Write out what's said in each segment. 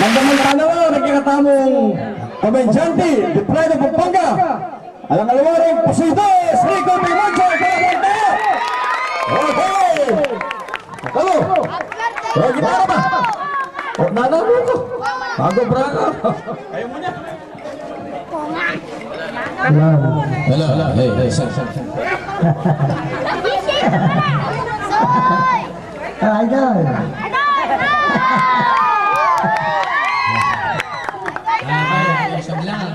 Magdamang kalawa, nagkakatamong komensyante, the pride of Pampanga. Alang alawaring Posidos, Rico Pimoncho, Kalabante. Okay. Halo. O, gitara ba? O, nanalo ko. Bago braka. Ayaw mo niya. Hala, hey, sir. Idol.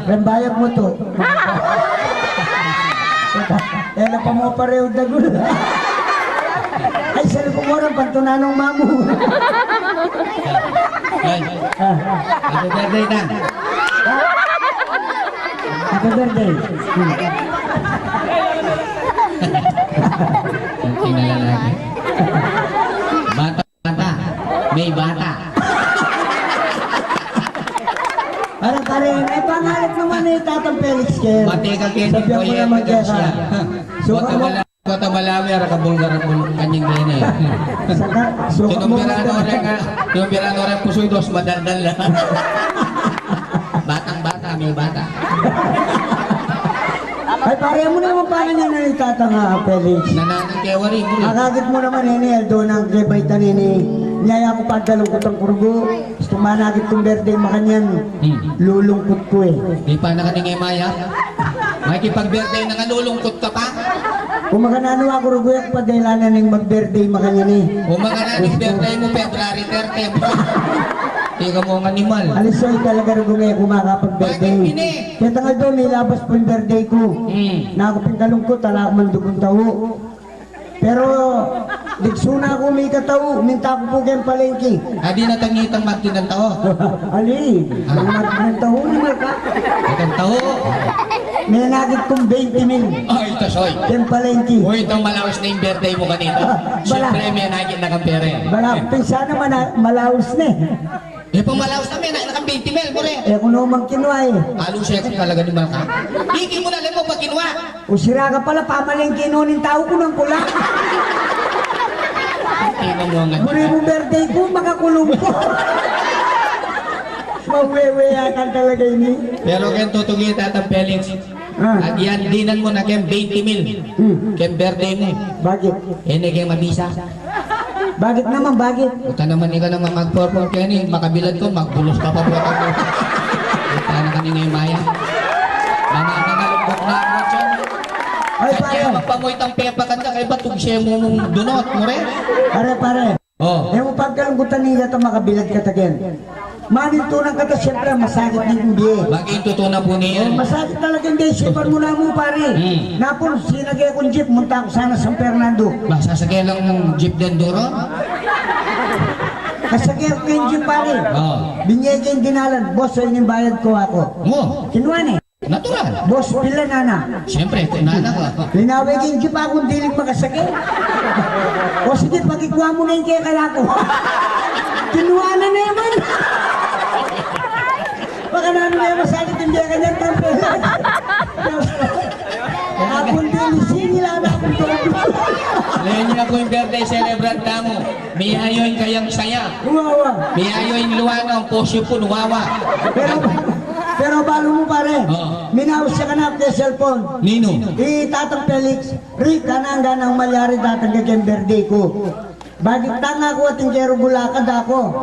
Rembayag mo to. Eh, na pa mo pareho dagul. Ay, saan ko mo rin pantunanong mamu. Happy birthday na. Happy birthday. Kunting na lalaki. Bata. May bata. Parang pareho. Ay, pangalit naman ni Tatang Felix Kel. Mati ka kaya ni Sabihan mo Kuya naman kaya Garcia. ka. Kota malami ara ka bulgar mo kanyang gene. Suka mo Kinumpirano rin pusoy dos madaldal lang. Batang-bata, may bata. Ay, pareho mo naman paano niya na ni Tatang Felix. Nananang kewari mo. Akagit mo naman ni Eldo ng kebaitan ni Nyaya ko padalong ko tang kurgo. Gusto managit kong birthday makanyan. Lulungkot ko eh. Di pa nakatingay maya. Makikipag-birthday na nalulungkot ka pa. Kung makanano ako ruguyak pa dahil ng mag-birthday makanyan eh. O mga naning birthday mo February 30. Di ka mo ang animal. Alisoy talaga rugungay kumakapag-birthday. Bakit pini? Kaya tangal doon, nilabas po yung birthday ko. Na ako pinkalungkot, tala ako mandugong tao. Pero, diksuna ako may katao, minta ko po kayong palengke. Adi na tangitang magti ng tao. Ali, ang tao naman ka. Itang tao. May nagit kong 20 mil. Ay, ito soy. Kayong palengke. O itong malawas na yung birthday mo kanina. Siyempre may nagit na kampere. Balapin sana malaos na eh. Eh, pang malawas na may nakang 20 mil mo rin. Eh kung naman kinuha eh. Halo siya kung talaga ni Malka. Iki mo na lang mo pag kinuha. O sira ka pala, pamalengke noon yung tao ko ng pula. Tingnan mo ang Guri mo birthday ko, makakulong ko. Maweweyakan talaga ini. Pero kaya tutugin tatang Felix. At yan, dinan mo na kaya 20 mil. Kaya birthday mo. Bakit? Hindi kaya mabisa. Bakit naman, bakit? Buta naman ikaw naman mag-perform kaya ni makabilad ko, magbulos ka pa po ako. Buta na kanina yung maya. Mga nangalubok na ako dyan. Ay, At pare. kaya magpamuitang pepa ka na, kaya ba tugsya mo mong dunot mo rin? Pare. Oh. Eh mo pagkalungkutan niya ito, makabilad ka tagyan. Manintunan ka ta, siyempre, masakit ng biye. Bakit tutunan po niya? Masakit talaga hindi, sipan mo na mo, pare. Napon, sinagay akong jeep, munta ako sana San Fernando. Ba, sasakay lang ng jeep din duro? Kasagay ako yung jeep, pare. Oh. Binyay kayong dinalan, boss, ayun yung bayad ko ako. Mo, Kinuha ni, natural. boss, pila na. Siyempre, tunana ka. Linaway kayong jeep akong dilig makasakay. O sige, pagkikuha mo na yung kaya kaya ko. Kinuha na naman. Baka na yung masakit yung kaya kanyang tampe. Akong dilig, sinila na akong tulog. Ngayon niya po yung birthday celebrant na mo. Miyayoin kayang saya. Uwawa. Miyayoin luwana ang posyo po nuwawa. Pero balo mo pare, Oo. minawas siya ka na sa cellphone. Nino? Tatang Felix, Rick, kanang malyari datang kagyan birthday ko. Bakit tanga ko ating kero bulakad ako?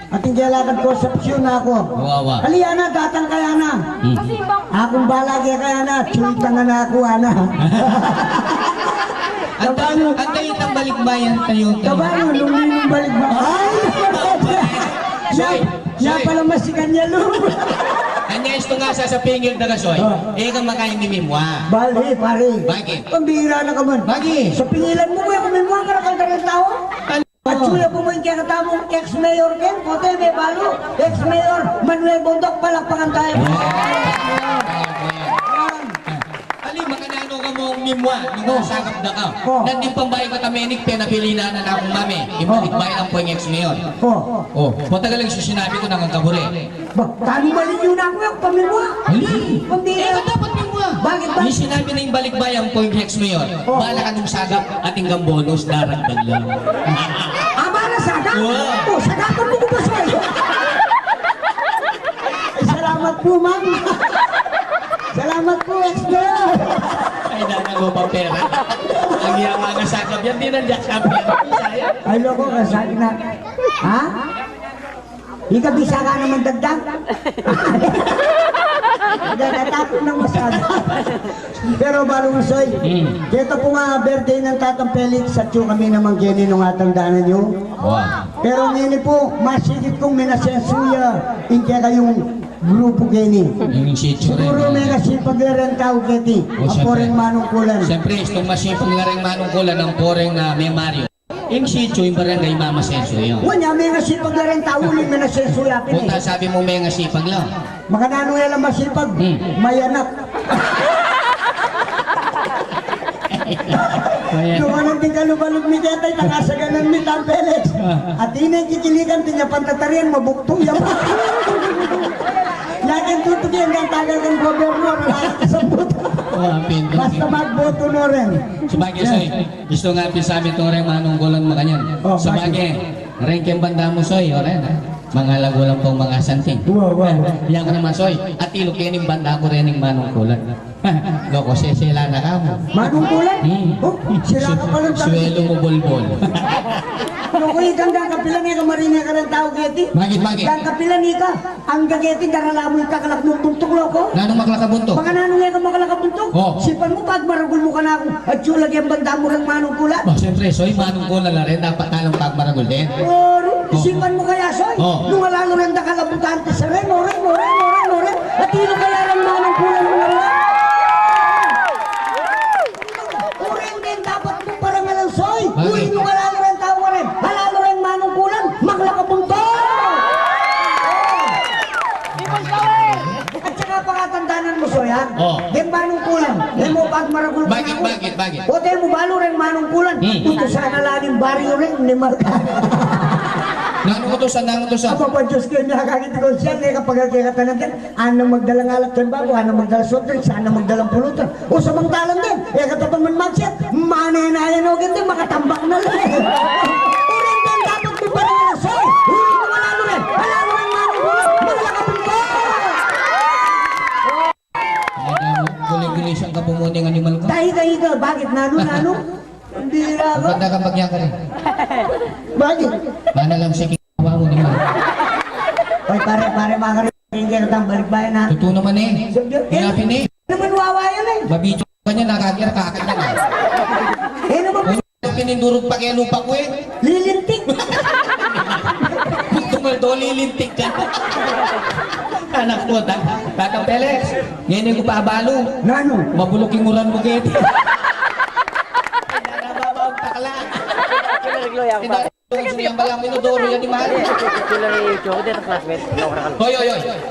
Ating kilakad ko sa pisyon ako. Wawa. Haliyana, datang kaya na. Akong balagi kaya na, chultang na ako, ana. Antayin ng balikbayan tayo. Kabalo, lumimong balik ba? Ay! Siya pala masikan niya, Lum. Anya isto nga sa pingil na kasoy. Eh kang makain ni Mimwa. Bali, pare. Bakit? Pambihira na ka man. Bakit? Sa pingilan mo, kuya, kumimuha ka na kang ng tao. At suya po mo yung kakatamong ex-mayor Ken, kote may balo. Ex-mayor Manuel Bondok, palakpakan tayo. Ali, makanano ka mo Mimwa. Nung sakap na ka. Nanding pambay ka tamenik, pinapilina na akong mami. Ibalikbay lang po yung ex-mayor. Oh, matagal lang sinabi ko ng kabure. Kami malinyo na ako, pamimuha. Ali, Pambihira. dapat Mimwa. Bakit ba? Yung sinabi na yung balikbayan po yung ex-mayor. Bala ka nung sagap ating gambonos, daragdag lang. Ama na saga? Wow. Oh, sagapan mo ko ba sa'yo? po, ma'am. Salamat po, ex-mayor. Ay, dana mo pa pera. Ang yaman na sakap yan, di nandiyan sa pera. Sayang. Ay, loko ka, sabi na. Ha? Ikabisa ka naman dagdag? Natakot ng masyado. Pero Balungsoy, dito po nga birthday ng Tatang Felix at yung kami naman gini nung atandaan nyo. Wow. Pero ngini po, masigit kong minasensuya hindi kayong grupo gini. Yung sitio rin. Siguro may kasipag na rin tao kiti. Oh, Ang poreng manungkulan. Siyempre, itong masipag nga rin manungkulan ng poreng na may Mario. Yung sitio, yung barangay Mama Senso yun. Wanya, may kasipag na rin tao uling minasensuya pin Punta sabi mo may ngasipag lang. Mga nanong yan ang masipag, may anak. Yung anong di kalubalog ni Ketay, nakasaganan ni Tam Felix. At inay kikilikan, tinya pantatarian, mabuktong yan. Yakin tutukin ang tagal ng gobernador, nakakasabot. Oh, pinto. Basta magboto no rin. Sabagay, Soy. Gusto nga sabi ito rin manungkulan mo kanyan. Oh, Sabagay, rin kyung banda mo, Soy. O rin, ha? Mga lagulang pong mga santing. Wow. Yan ka naman, Soy. At ilukin yung banda ko rin yung manungkulan. Loko, sila na ka mo. Manungkulan? Oh, sira ka pa lang Swelo mo bolbol. Loko ikang kapilan niya kamarinya ka ng tao, Keti. Magit. Yang kapilan niya ka, ang gageti karalamoy ka kalaknong tuntok, loko. Nanong maklakabunto? Baka nanong nga ka makalakapuntok. Oh. Sipan mo, pag maragul mo ka na ako, at yung lagyan banda mo ng manungkulan. Oh, siyempre, Soy, manungkulan na rin. Dapat talang pagmaragol din. Isipan mo kaya, Soy? Oh. Nung alalo rin na kalabutante sa rin, oren. At hino kaya rin manungkulan mo na rin. Oren din, dapat mo parang alang, Soy. Bakit? Uy, nung alalo rin tao ka rin. Alalo rin manungkulan, maglakapunto. At saka pangatandanan mo, Soy, ha? Oh. Din manungkulan. Di mo pag maragul ka na Bakit? ako. O tayo mo balo rin manungkulan. Ito sana lang baryo rin ni Marca. Nanong utusan. Apa pa Diyos ko niya kakit ko siya ngayon kapag kagatan natin anong magdalang alat ng bago, anong magdalang sotrix, anong magdalang pulutan. O sa mangtalan din, katapang man magset, mananayan o ganito, makatambak na lang. Uring din dapat mo pa rin alasoy. Uring mo malalo rin manong bulat, maglakapin ko. Guli-guli siyang kapumuning animal ka. Tahi ka, bakit nano? Hindi na ako. Maganda kang bagyan ka rin. Bakit? Mana lang siya kinawa mo ni Man. Oy, pare, mga rin kayo ng balikbayan ha. Totoo naman eh. Hinapin eh. Naman wawa yun eh. Babidyo ka niya, nakakira kakak na nga. Eh naman Kung pinindurog pa kaya lupa ko eh. lilintik. Gusto mo ito, lilintik ka. Anak mo, Tatang Felix. Ngayon ko pa abalo. Nano? Mabulok yung uran mo kaya. Nababawag takla. Yung balang minodoro yan ni Mahal. Hoy.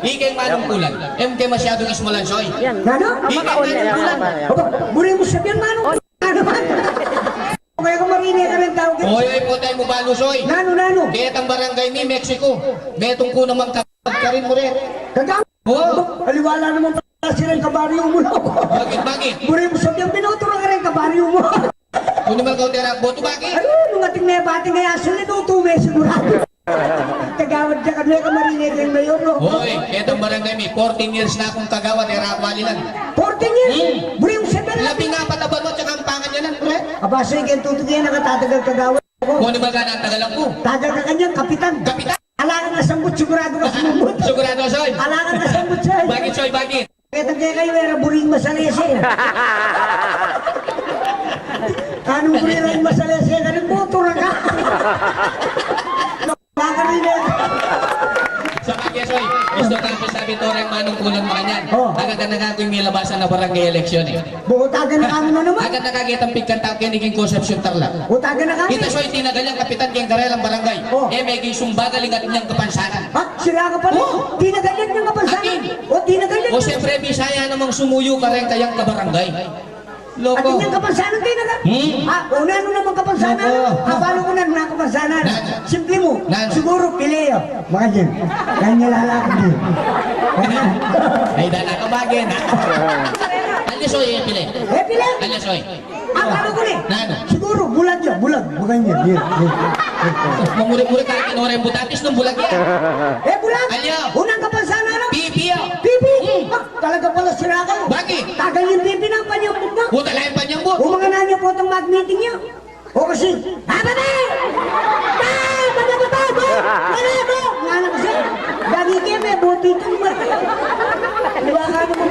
Ikay manungkulan. MK masyadong ismolan, Soy. Nano? Ikay manungkulan. Aba, muli mo sabihan mano. Ano man? Kaya kung marinig ka rin tao ka. Hoy, putay mo balo, Soy. Nano? Kaya ang barangay ni Mexico. Metong ko naman kapag ka rin mo rin. Kagam. Oo. Aliwala naman pala sila yung kabaryo mo na ako. Bakit? Muli mo sabihan, pinuturo ka rin kabaryo mo. Kung naman kau tira, boto bakit? Ano? Nung ating nebati kaya sila tutume sigurado. Kagawad ka kanila ka marinig yung mayor, no? Hoy, etong barangay mi, 14 years na akong kagawa, tira wali lang. 14 years? Muli mo sabihan. Labi nga pataban mo, tsaka ang pangan niya lang, pre. Aba, sige, tutugyan nakatatagal kagawad ko. Kung naman ka na ang tagalang ko. Tagal ka kanyang kapitan. Kapitan! Alangan na sambut, sigurado ka sumubot. Sigurado, Soy. Alangan na sambut siya. Bakit, Soy, bakit? Kaya kayo, era buring masalese. Anong buring masalese? Anong boto na ka? Nakakarinig. Sa bagay, Soy, gusto ka ang sabi to rin manungkulan mo kanyan. Oh. Agad na nagagawin may labasan na barangay eleksyon eh. Bukutagan na kami na naman. Agad nakakita ang pigkantang kiniging Concepcion Tarlac. Bukutagan na kami. Kita, Soy, tinagal yung kapitan kiyang karel ang barangay. Oh. May gisumbagal at niyang kapansanan. Ha? Sila ka pala? Oh. Di nagalyan ng kapansanan? Akin. O, di nagalyan O siyempre, Bisaya namang sumuyo ka rin kayang kabarangay. At Loko. yung kapansanan di nagalyan? Ha? O, nano naman kapansanan? Opo. Paano ko na kapansanan? Nano? Simple mo. Nano? Siguro, Pileo. Mga dyan. Kanya lalakad din. Ay, dala ka bagay na. Alis, Soy, pili. Eh, Pileo. Alis, Soy. Ang ko ni? Nano? Siguro, bulag yan. Bulag. Maganda. Yan. Mamuri-muri ka akin, oray butatis ng bulag yan. Eh, bulag. Alyo. Unang kapansanan, ano? Pipio. Pipi! talaga pala sira kayo. Bakit? Tagal yung pipi ng panyambot na. Puta lang yung panyang mo. O mga nanyo po itong mag-meeting niyo. O kasi, baba! Nga na kasi, dagi kayo may buti itong mga. Diba ka naman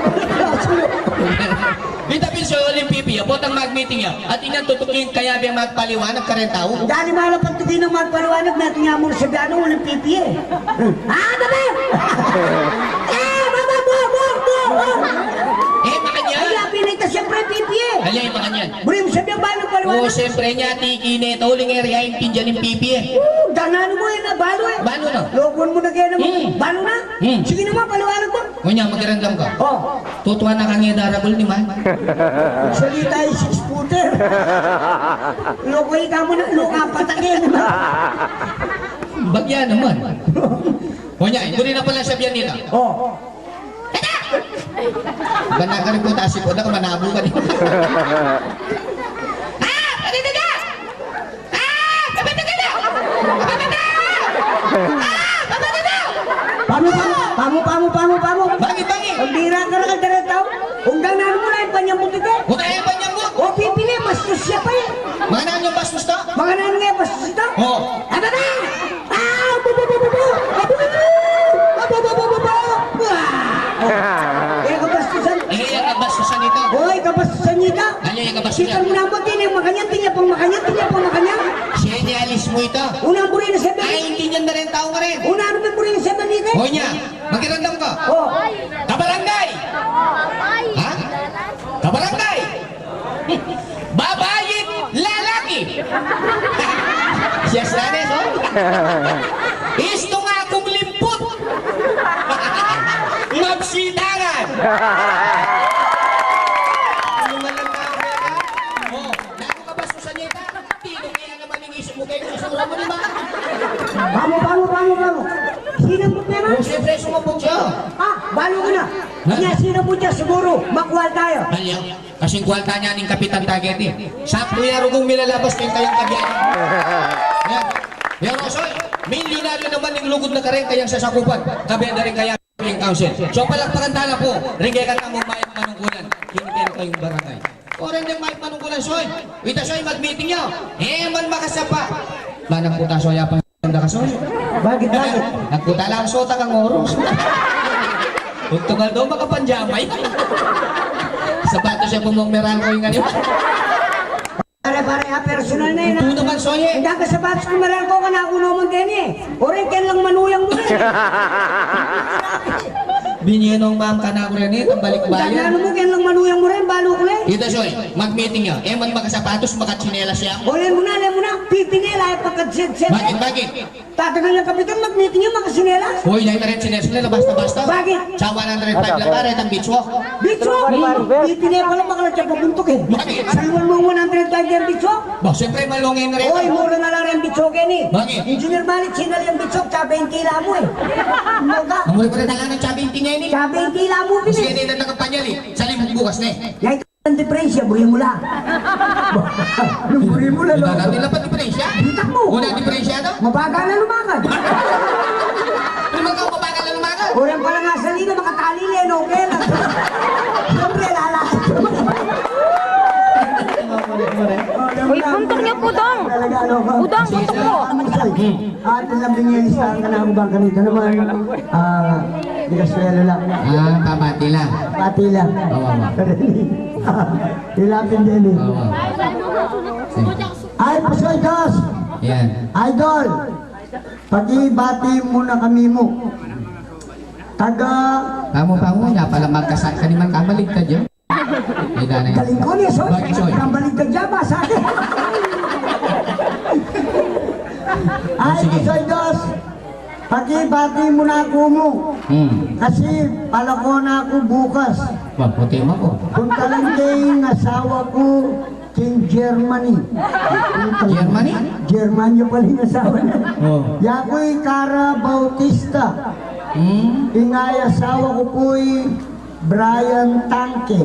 Kita pinso yung pipi, botang mag-meeting yan. At inan tutukin kaya biyang magpaliwanag ka rin tao. dali malapat tugin ng magpaliwanag natin nga muna sa gano'n walang pipi eh. Baba! Baba! Eh, makanya. Ay, pinay ka siyempre pipi eh. Alay, makanya. Buri mo sabihan ba ng Oo, paliwanag? siyempre niya, tiki na ito, uling area yung pinjan yung pipi eh. Danano mo eh na balo eh. Balo na. Logon mo na kaya naman. Balo na? Hmm. Sige naman, paliwanag mo. Kunya, magirandam ka. Oh, Tutuwa na kang darabol ni man. salita ay 6-footer. Lokoy ka mo na, loka patakin. Bagya naman. Kunya, hindi rin na pala sabihan nila. Oh, Gana ka rin po tasip ko na manabo ka din. Dito ka! Kapit ka na! pamo. Bakit? Ang bira ka na kagdarat tao. Kung ganahan mo na yung panyambuti ka. Kung kaya ba niya mo? O pipili, bastos siya pa eh. Mga naan yung bastos to? Mga nanon nga, bastos ito. Oo. Aba ba? Eh, kabastusan. Eh, yan ang bastusan nito. Hoy, kabastusan niya ka. Ano yung kabastusan? Sikar mo na mo din yung makanya, tinya pang makanya. Siya niya alis mo ito. Unang buri na sa Ay, hindi niyan na rin tao ka rin. Una ano ba buri na sa balita? O niya, magirandam ka. Oh, Kabarangay! Ha? Kabarangay! Babayit lalaki! Siyas na rin, oh. Isto nga akong limpot! Magsitangan! Ano man lang tao kaya ka? Oh, naku ka ba susanay ka? Tino kaya naman yung isip mo kayo sa mura mo, di ba? Pamo. Sino mo pera? Kung siyempre sumabog siya. Balo ko na. Kaya sino mo dyan siguro, makuha tayo. Halya, kasing kwalta niya ning Kapitan Tageti. Sakto yan kung milalabas kayong kayang kagyan. Yan. Yan, Rosoy. Milyonaryo naman yung lugod na karen kayang sasakupan. Kabenda rin kaya yung council. So palakpakan tala po. Ringay ka tamong mayang manungkulan. Hinigyan kayong barangay. O rin yung mayang manungkulan, Soy. Wita, Soy, mag-meeting nyo. Man makasapa. Manang puta, Soy, apang ganda ka, Soy. Bakit? Nagputa lang sota kang oros. Tugtugal daw makapanjamay. Sapatos siya pumong ko yung ano. Pare, personal na yun. Ito naman, Soye. Hindi ka sapatos ko malarko ka na kuno man din eh. O rin, ken lang manuyang mo rin. Binyenong ma'am ka na ko rin eh, ang Ano balik-bayan. mo, ken lang manuyang mo rin, balo ko rin. Ito, Soy, mag-meeting nyo. Man makasapatos, makatsinelas siya. O len mo na, pipinila ay pagkatsit-sit. Bakit? Tatagal ng kapitan, mag-meeting yun, makasinelas. Hoy, dahil na rin sinelas nila, basta-basta. Bakit? Sa 105 lang pare, ang beach walk. Bitso! Pipinila ko lang makalatsa papuntok eh. Bakit? Salwan mo 105 yung bitso. Ba, siyempre malungin na rin. Hoy, mura na lang rin bitso ken eh. Bakit? Engineer Malik, sinal yung bitso, tsaba yung tila mo eh. Moga, Ang muli ko rin ng tsabing tingin eh. tsaba yung tila mo Sige, binis. hindi na nakapanyal eh. Sa limang bukas na eh. Yan ang diferensya, buri mo lang. Nung buri mo lang, Wala natin lapat diferensya. Bitak mo. Wala diferensya na. Mabaga na lumakad. Ano mga kang mabagal na lumagal? Ulan pala nga sa lina, makatali na yun, okay lang. Siyempre, lalakad. Uy, puntok niyo, Pudong! Talaga, ano ka? Pudong, puntok mo! At sabi niya, listahan ka na ako bang kanito naman. Di ka swelo lang. Pamati lang. Pati lang. Hilapin din eh. Ay, Pasoy Dos! Yan. Idol! Pag-ibati muna kami mo. Taga... Pango niya pala magkasal ka naman kamalig ka dyan. Hindi na yan. Galing ko niya, Soy. Bakit, Soy? Ang baligtad dyan, sa akin. Ay, Sige. Pasoy Dos! Pag-ibati muna ako mo. Kasi palako na ako bukas. Puti mo ko. Punta lang kay asawa ko king Germany. Germany? Germany pala yung asawa na. Oh. Yako'y Cara Bautista. Ingay asawa ko po'y Brian Tanke.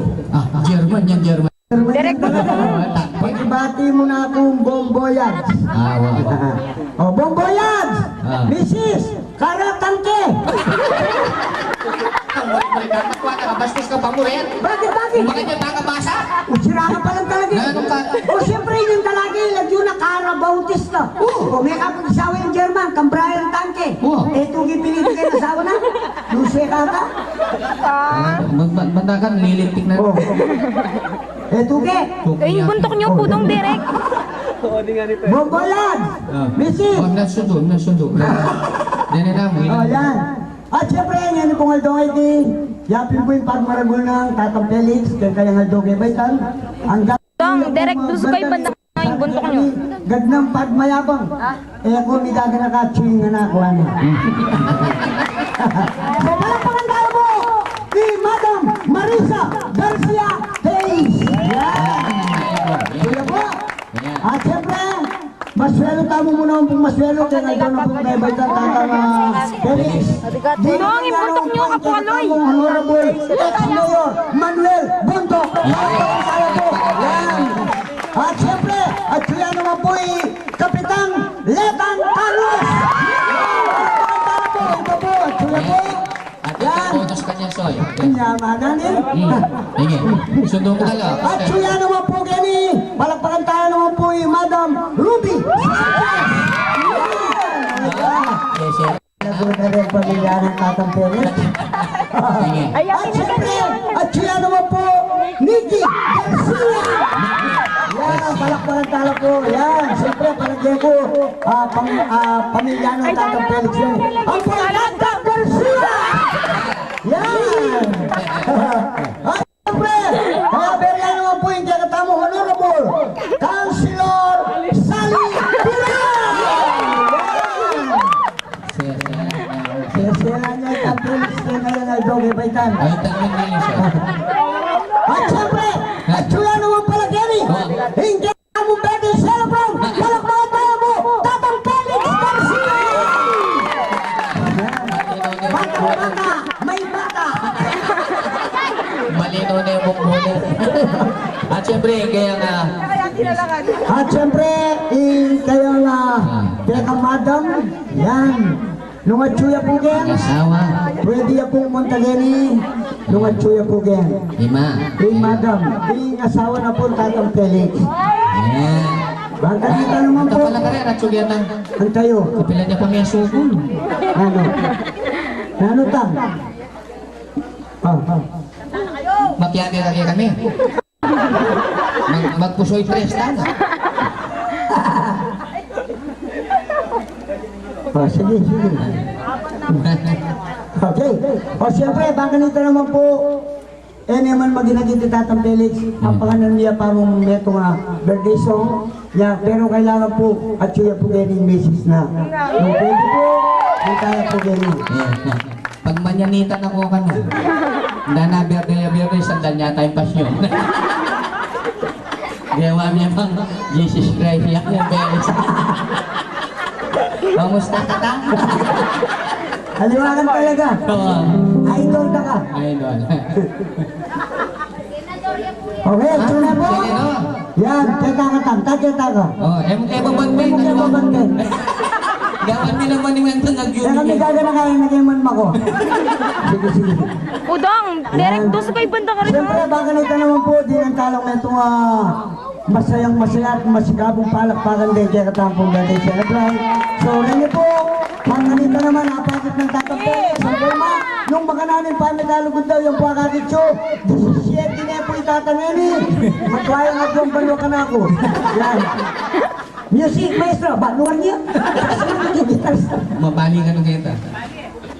German yan, German. Direct mo na Pag-ibati mo na akong Bomboyag. Wow. O, Bomboyag! Ah. Mrs. Cara Tanke! Ang mulit-mulit ka, matwa ka, bastos ka pa mo rin. Bakit? Bakit yung taka basa? Sira ka pa lang talaga. Ganun ka. O siyempre yung talaga lagyo na Cara Bautista. O may kapag-isawa yung German, kang Brian Tanke. Ito gipinili kayo nasawa na. Lucy Kata. Banda ka, nililintik na. Ito ke. Eh, yung buntok niyo po dong, Derek. Bombolad. Missy. Oh, nasundo. Dene na mo. O yan. At siyempre, yan pong Aldong ID. Yapin po yung pagmaragol ng Tatang Felix. Kaya kayang Aldong Baitan. Ang Dong, Derek, duso kayo banda yung buntok niyo. Gagnang pagmayabang. Eh ako, may gaga nakaching na ako. Ano. So, palakpakan tayo mo ni Madam Marisa Garcia Hayes. Yan. Kuya po. At siyempre, maswelo tamo muna ang pong maswelo. Kaya ngayon na pong kaibaytan Tatang Felix. Dong, yung buntok niyo, Kapukaloy. Honorable ex-mayor Manuel Bonto. Palakpakan tayo po. Yan. At siyempre, at kuya naman po Kapitan Letan Carlos. Ito po, at kuya po. At Yan. itotonos ka niya, Soy. Inyamanan eh. Sige, sundo mo ka lang. At kuya naman po gani, palakpakan tayo naman po Madam Ruby. Yes, yes. Nagulat na rin pamilya ng Tatang Felix. Sige. At siyempre, at kuya naman po Nikki Garcia. Yan, palakpakan tayo po. Yan, siyempre, palagyan ko pamilya ng Tatang Felix yan. Ang po, Tatang Garcia! Yan! At siyempre, kaya beryan naman po yung kakatamo Honorable Councilor Sally Pilar! Yan! Sila niya yung Tatang Felix niya ngayon ay Doge Baitan. Ay, tanong din yun, Soy. At siyempre, at kuya naman pala Kenny, hindi mo pwede celebrate, palakpakan tayo mo, Tatang Felix Garcia! Bata, may bata! Malino na yung bukbuno. At syempre, kaya nga, At siyempre, kayo na, teka madam, yan, nung at kuya po gen, asawa, pwede pong Montageni, nung at kuya po gen. lima. Madam, asawa na po Tatang Felix. Ayan. Baka dito naman Ito po, pala ka rin, at sugyan ng ang tayo. kapila niya pa may sugol. Ano? Ano ta? Mapiyami lagi kami. Magpusoy prestan. Sige. Okay. O siyempre, baka nito naman po, naman maginagin ni Tatang Felix, ang pangalan niya parang meto nga birthday song. Yeah, pero kailangan po, at siya po ganyan message na. Nung pwede po, hindi tayo po ganyan. Pag manyanitan ako ka na, na birthday, sandal niya tayong pasyon. Gawa niya pang Jesus Christ, yak mo beres. Kamusta ka ta? Haliwagan talaga. Oo. Idol ka ka. Idol. Okay, ito na po. Sige, no? Yan, teka ka. Oh, emang banbay. Kung mo bantay. Gawan mi naman yung nandun Kaya kami nag-unigay. gaga na kaya naging man mako. Sige. Udong, Derek, duso kayo banda ka rin. Siyempre, baka nito naman po, di ang talong na itong masayang masaya at masigabong palakpakan din kaya katampong dati celebrate. So, rin po, ang ganito naman, napakit ng Tatang Felix. Ang forma, nung mga namin pamitalugod daw yung pakakitso, 17 na po itataneni. Matwayang at yung balo ka na ako. Yan. Music, maestro, baluan niya. Mabali ka nung kita.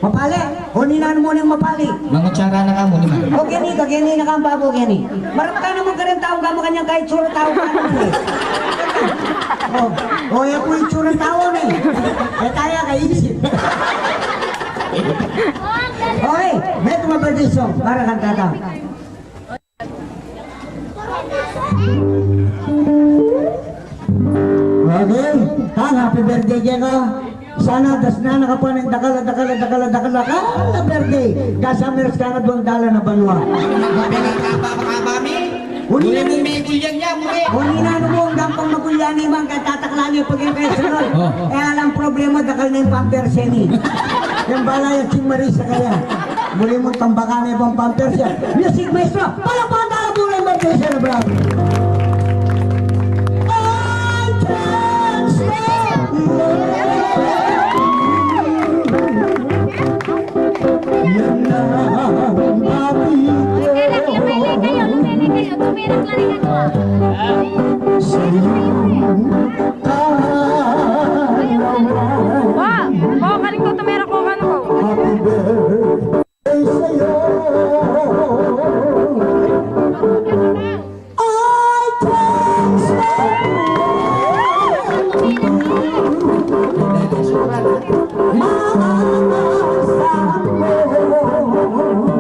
Mapali, huninan mo ng mapali. Mga tsara na ka mo naman. O gani na kang babo, gani. Marami ka naman ka rin taong kamo kanyang kahit sura tao ka naman eh. Yan po yung sura tao na eh. Kaya kaisip. Okay, may tumabadi song para kang tatang. Okay, Tang, happy birthday dyan ka. Sana das na nakapanin dakala na birthday. Kasamiras ka na doon dala na banwa. Magpapakabami. Huli mong may gulyan niya, muli. Kung inano mo ang gampang magulyani man katataklani pag yung personal. Kaya lang problema dakal na yung pamperseni. Yung bala yung si Marisa kaya. Muli mong tambakan na ibang pampers yan. Music maestro, palakpakan tayo po ng Martin Cerebral. I can't stop yan na ang ating Tumirik lang rin ako. Wow, kaling ko tumirik ko ano ko. happy birthday sa'yo. I can't sa araw ng birthday mo.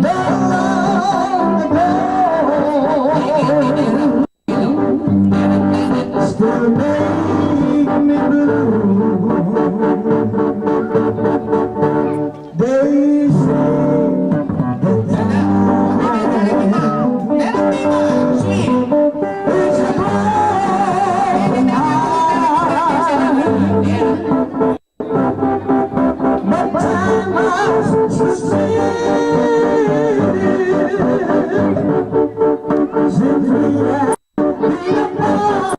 Those are the heart that will still make me blue. They say that it's a broken heart, but time must since we have been apart.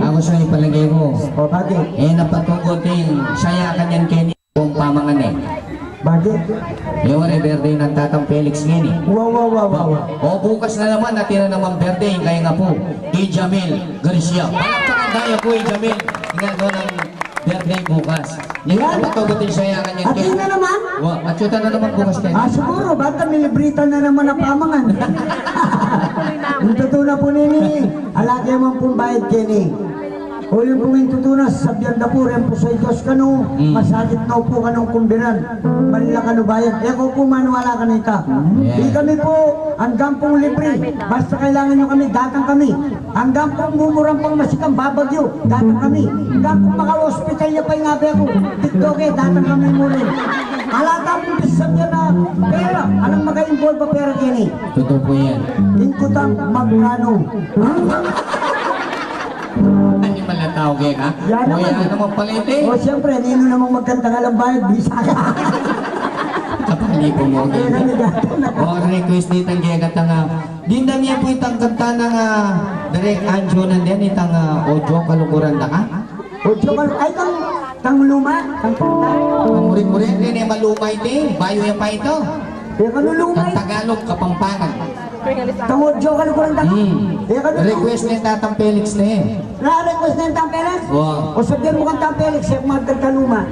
Ako sa ipalagay ko. O bakit? Napatungkol din saya kanyan Kenny kung pamangan Bakit? Yung birthday ng Tatang Felix ngayon Wow. O bukas na naman, natira naman birthday, kaya nga po, Jamil Garcia. Palakpakan tayo po, Jamil. Nga doon ang birthday bukas. Yung napatugutin saya kanyan At yun na naman? At yuta na naman bukas kayo. Siguro, bata milibritan na naman ang pamangan. Ang tutuna po nini, alaki man pong bayad kini. O yung pong tutunas, sa Bianda po, rin po sa itos kanu, masakit na po kanong kumbiran. Malila kanu bayad. E ko po manuwala ka nita. Di kami po, hanggang pong libre. Basta kailangan nyo kami, datang kami. Hanggang pong mumurang pang masikang babagyo, datang kami. Hanggang pong maka-hospital niya pa yung ngabi ako. TikTok datang kami muli. Alata pong bisab niya na pera. Anong mag-involve ba pera kini? Totoo po yan. Ingkutang magkano. Hindi pala tao kaya ka? Yan O naman. yan naman pala ito O siyempre, nino namang magkantang alam bayad, bisa ka. Kapali po mo. Kaya kami datang na. O request nito ang kaya katang dinda niya po itang kanta ng direct anjo nandiyan itang audio kalukuran na ka? O tsaka, ay kang luma, kang punta. Ang murid-murid rin malumay din. Bayo yan pa ito. Kaya kang luma. Ang Tagalog, Kapampangan. Kang audio ka lukurang taka. Kaya kang Request ni Tatang Felix na eh. Na-request na yung Tampeles? Oo. O sabihan mo kang Tampeles, siya magkanta luma.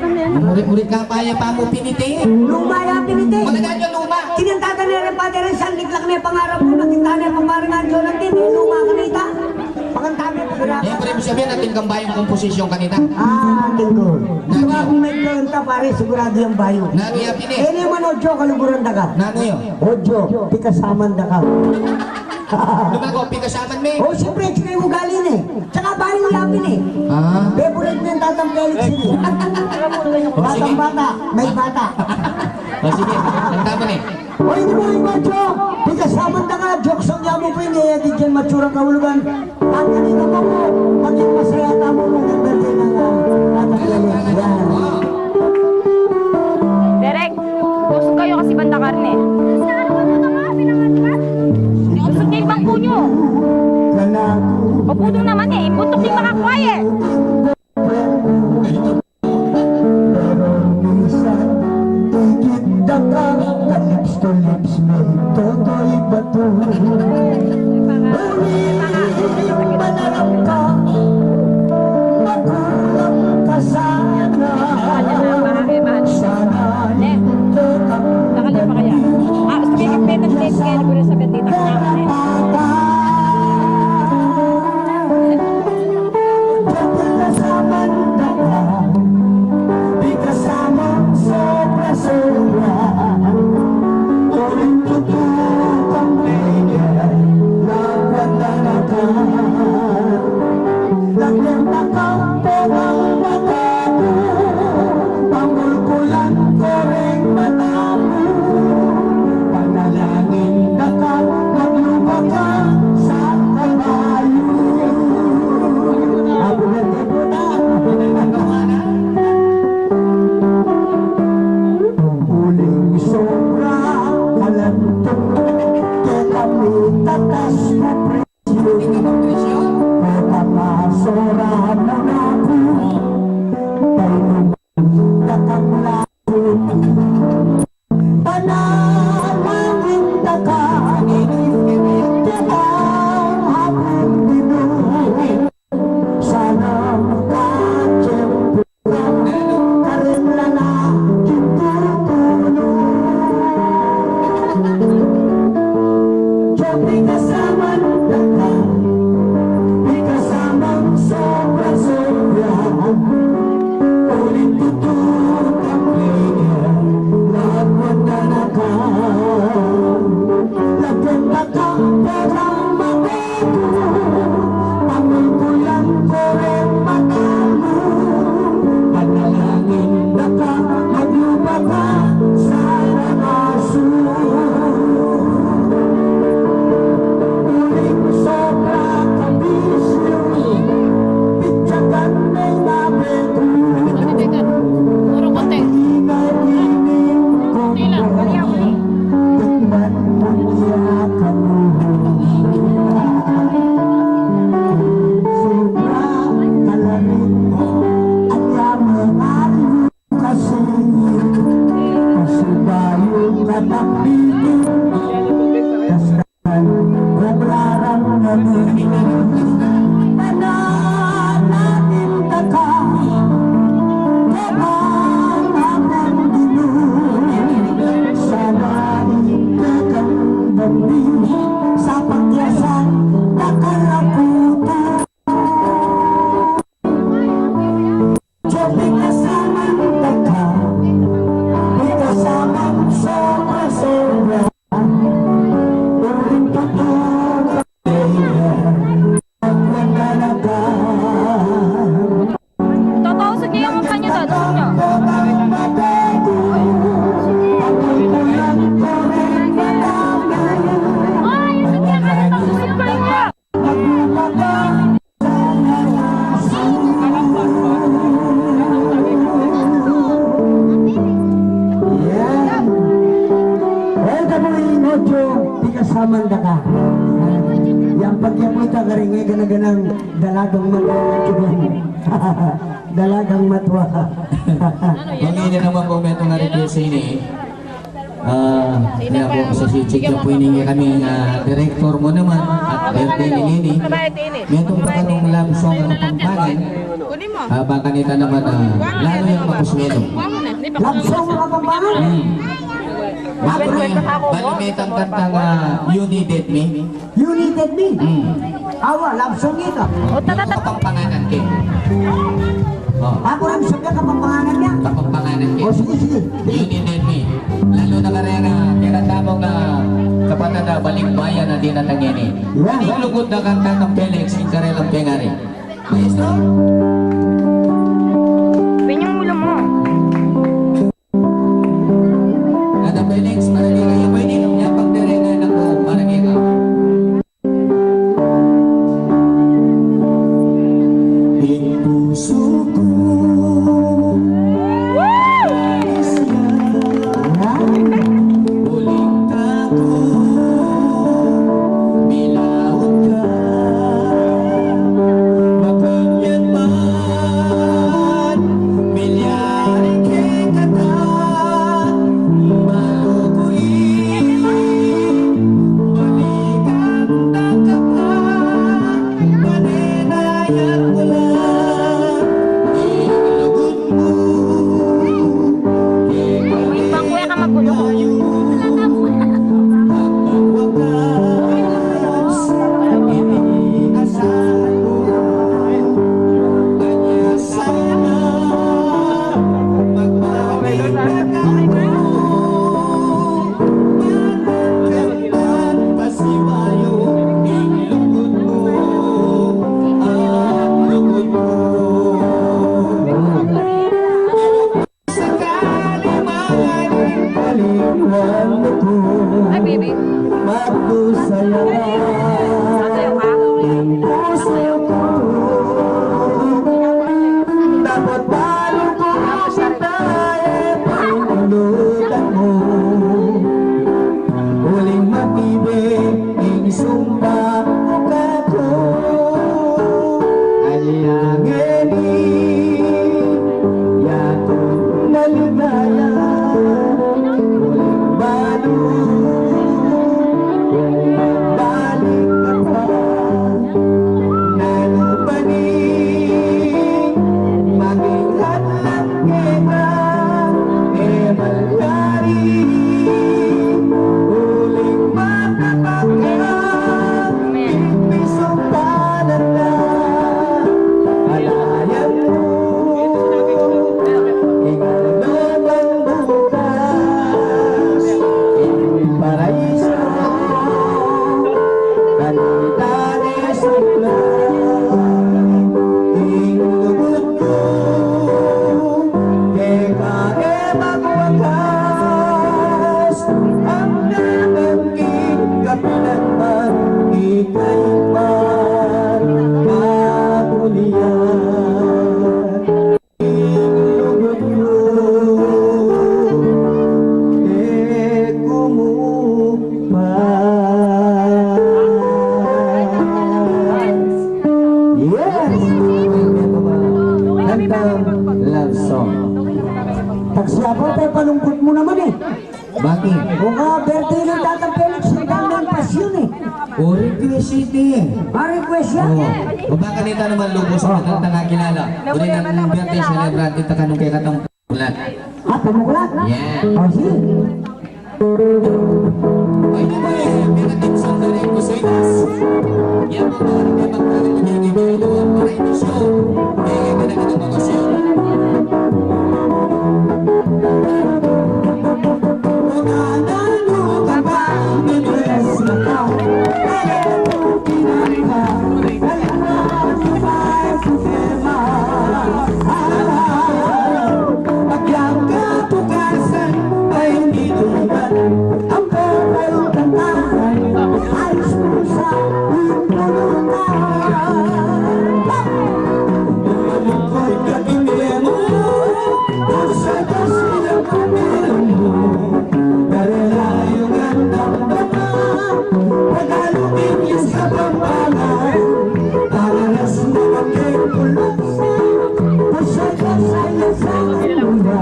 Ang murid-murid ka kaya pa mo piniti. Luma yung piniti. Malagaan nyo luma. Kinantata niya rin pati rin, sanliklak na yung pangarap mo, nakita niya pang parang anjo lang din, yung luma ka na ita. Pagkantami, pagkira. Eh, pero sabihin natin kang bayong komposisyon kanita. Tingko. Saka kung may kanta pare, sigurado yung bayo. Nangyayapin eh. Eh naman Ojo, kaluguran da ka. Nano yun? Ojo, di kasaman da ka. Lumago, pikasaman me. Oh, siyempre, tsaka yung ugali na eh. Tsaka baling ulapin eh. Ah. Favorite na yung tatang Felix eh. Batang bata, may bata. O sige, ang tama eh. O hindi mo yung Ojo, di kasaman da ka. Jokes ang yamo po yun eh. Di dyan matsurang kahulugan. Ang kanina mo mo, maging masaya tamo mo ng birthday ng tatang Felix. Yan. Derek, busog kayo kasi banda karne. Busog niya yung bangko nyo. Pagputong naman eh, imputok yung makakuha eh. Lips to lips, may toto'y bato. Manalang ka, magulang ka sana. Sana hindi ka Nakalipa kaya. Gusto kayo kapetan din kaya nagulong sa betita ko naman eh. Dahil nasaman na ka, di kasamang sobra-sobra. Uling tututang bigay, nagpatanakan. Lagyan na kang perang matago, pangulkulan ko rin matamo. Panalangin na ka, maglubag ka sa kabayo. Happy birthday po na! Uling sobra kalantong, kaya kami tatas na presyo. Kaya masora mo na ako, tayo nakang lakot. Panalangin na ka, kaya hapong dinuhin. Sana makachempo ka, karimla na kitutulong. Di kasaman na ka, di kasamang sobra-sobra. Ulit tututang linya, nagwanda na ka. Lagyan na kang perang mabago, pangulkulan ko rin matamo. Panalangin na ka, maglubag ka sa nanaso. Uling sobra kabisyo, pitsagan may nabeto. Puro konti. Ingay-ingin kong Kaliya ko eh. tikman mo iyakan mo. Sobra kalamin mo, ang yaman ariyo kasi. Kasi tayo katakbigin, kasdan kobrarang namin. Panananin ka ka, kebang hapang dinuhin. Sana hindi kang bambing, sa pagyasan nakalakuto. Di kasamang ka, di kasamang sobra-sobra. Uling tutulong Tatausag niya yung mukha niyo doon. Gusto niyo? Ay, hindi ka rin ang gusto niyo. Samanda ka. Yang pagyapuita ka rin ganaganang dalagang matwa. Dalagang matwa. Kung hindi naman po may itong request sa ini, kaya po sa sisig na po iningi kami director mo naman at birthday ni Nini. May itong patanong lamsong ang pampangan. Baka nita naman lalo yung mapusmelo. Labsong mga pampangan. Balumitang kantang You Needed Me. You needed me. Awa, labsong ito. O, tatatat. Kapampanganan ke. Oh, Ako rin sabi ka pangalan niya. kapampanganan ke. O sige, sige. Yun din me. Lalo na karena kinatamo nga kapatid na balikbayan na di natangini. Yeah. Hindi lugod na kanta ng Felix yung karelang pengari. Maestro? Pinyong ulo mo. Ada Felix, para di kayo pwede. Yung pagdirengan ako, para di ka. Ang puso ko uling tako, bilawag ka, makanyan man, milyaring kekata, malukuin, balikan ng kapal, manenayat mo lang, ilugod mo, Ibang kuya ka magulo. Ay, baby. Sasayaw ka? Dapat palo ko kita pinulutan mo. Huling mag-ibig, inisumpa ko. Aliyangeni, yatong naligaya. Huling balo, balik ka pa. Nalupanin, maging hadlang kita, malgari, huling matapagkat, pisong palala, alayan mo, ingano bang bukas, paraiso, kanitari sa ulan, inulugod ko, kaya magwakas, ang nabanggit kapilanman, ika'y man kabulian. Inulugod ko, yes! Kantang love song. Tagsiyapa tayo, palungkot mo naman eh. Bakit? O ka, birthday ng Tatang Felix, ang dami ng pasyon eh. O request ito eh. Request yan? O baka nita naman lubos sa mga nga kilala. Uli ng birthday celebrant kita kanong kaya katong ulat. Pamuklat? Yeah. O sige. Ay di ba eh, pinating sa tarin ko sa itas. Yan po ba rin may magkaroon ng hindi mo ang para emisyon. Eh, ganagin ang mga siya. Magandalo ka ba? May dress na ka. Kaya mo pinaka. Kaya mo sabay sistema. Pagyang kapukasan ay hindi tulad. Ang pagkaroon ng tahan ay susa yung pulutan. Lulungkot ka hindi mo. Pusa ka silang pamilang mo. Karelayo nga ng baba. Tagalog English sa pambangan. Paranas na magkikulusan. Pusa ka sa'yo sa luna.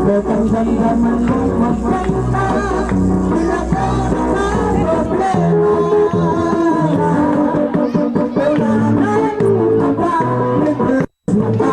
Betang damdaman mo magkanta. Pinagkaroon ng problema. Wala na yung iba. Nag-dress na ka.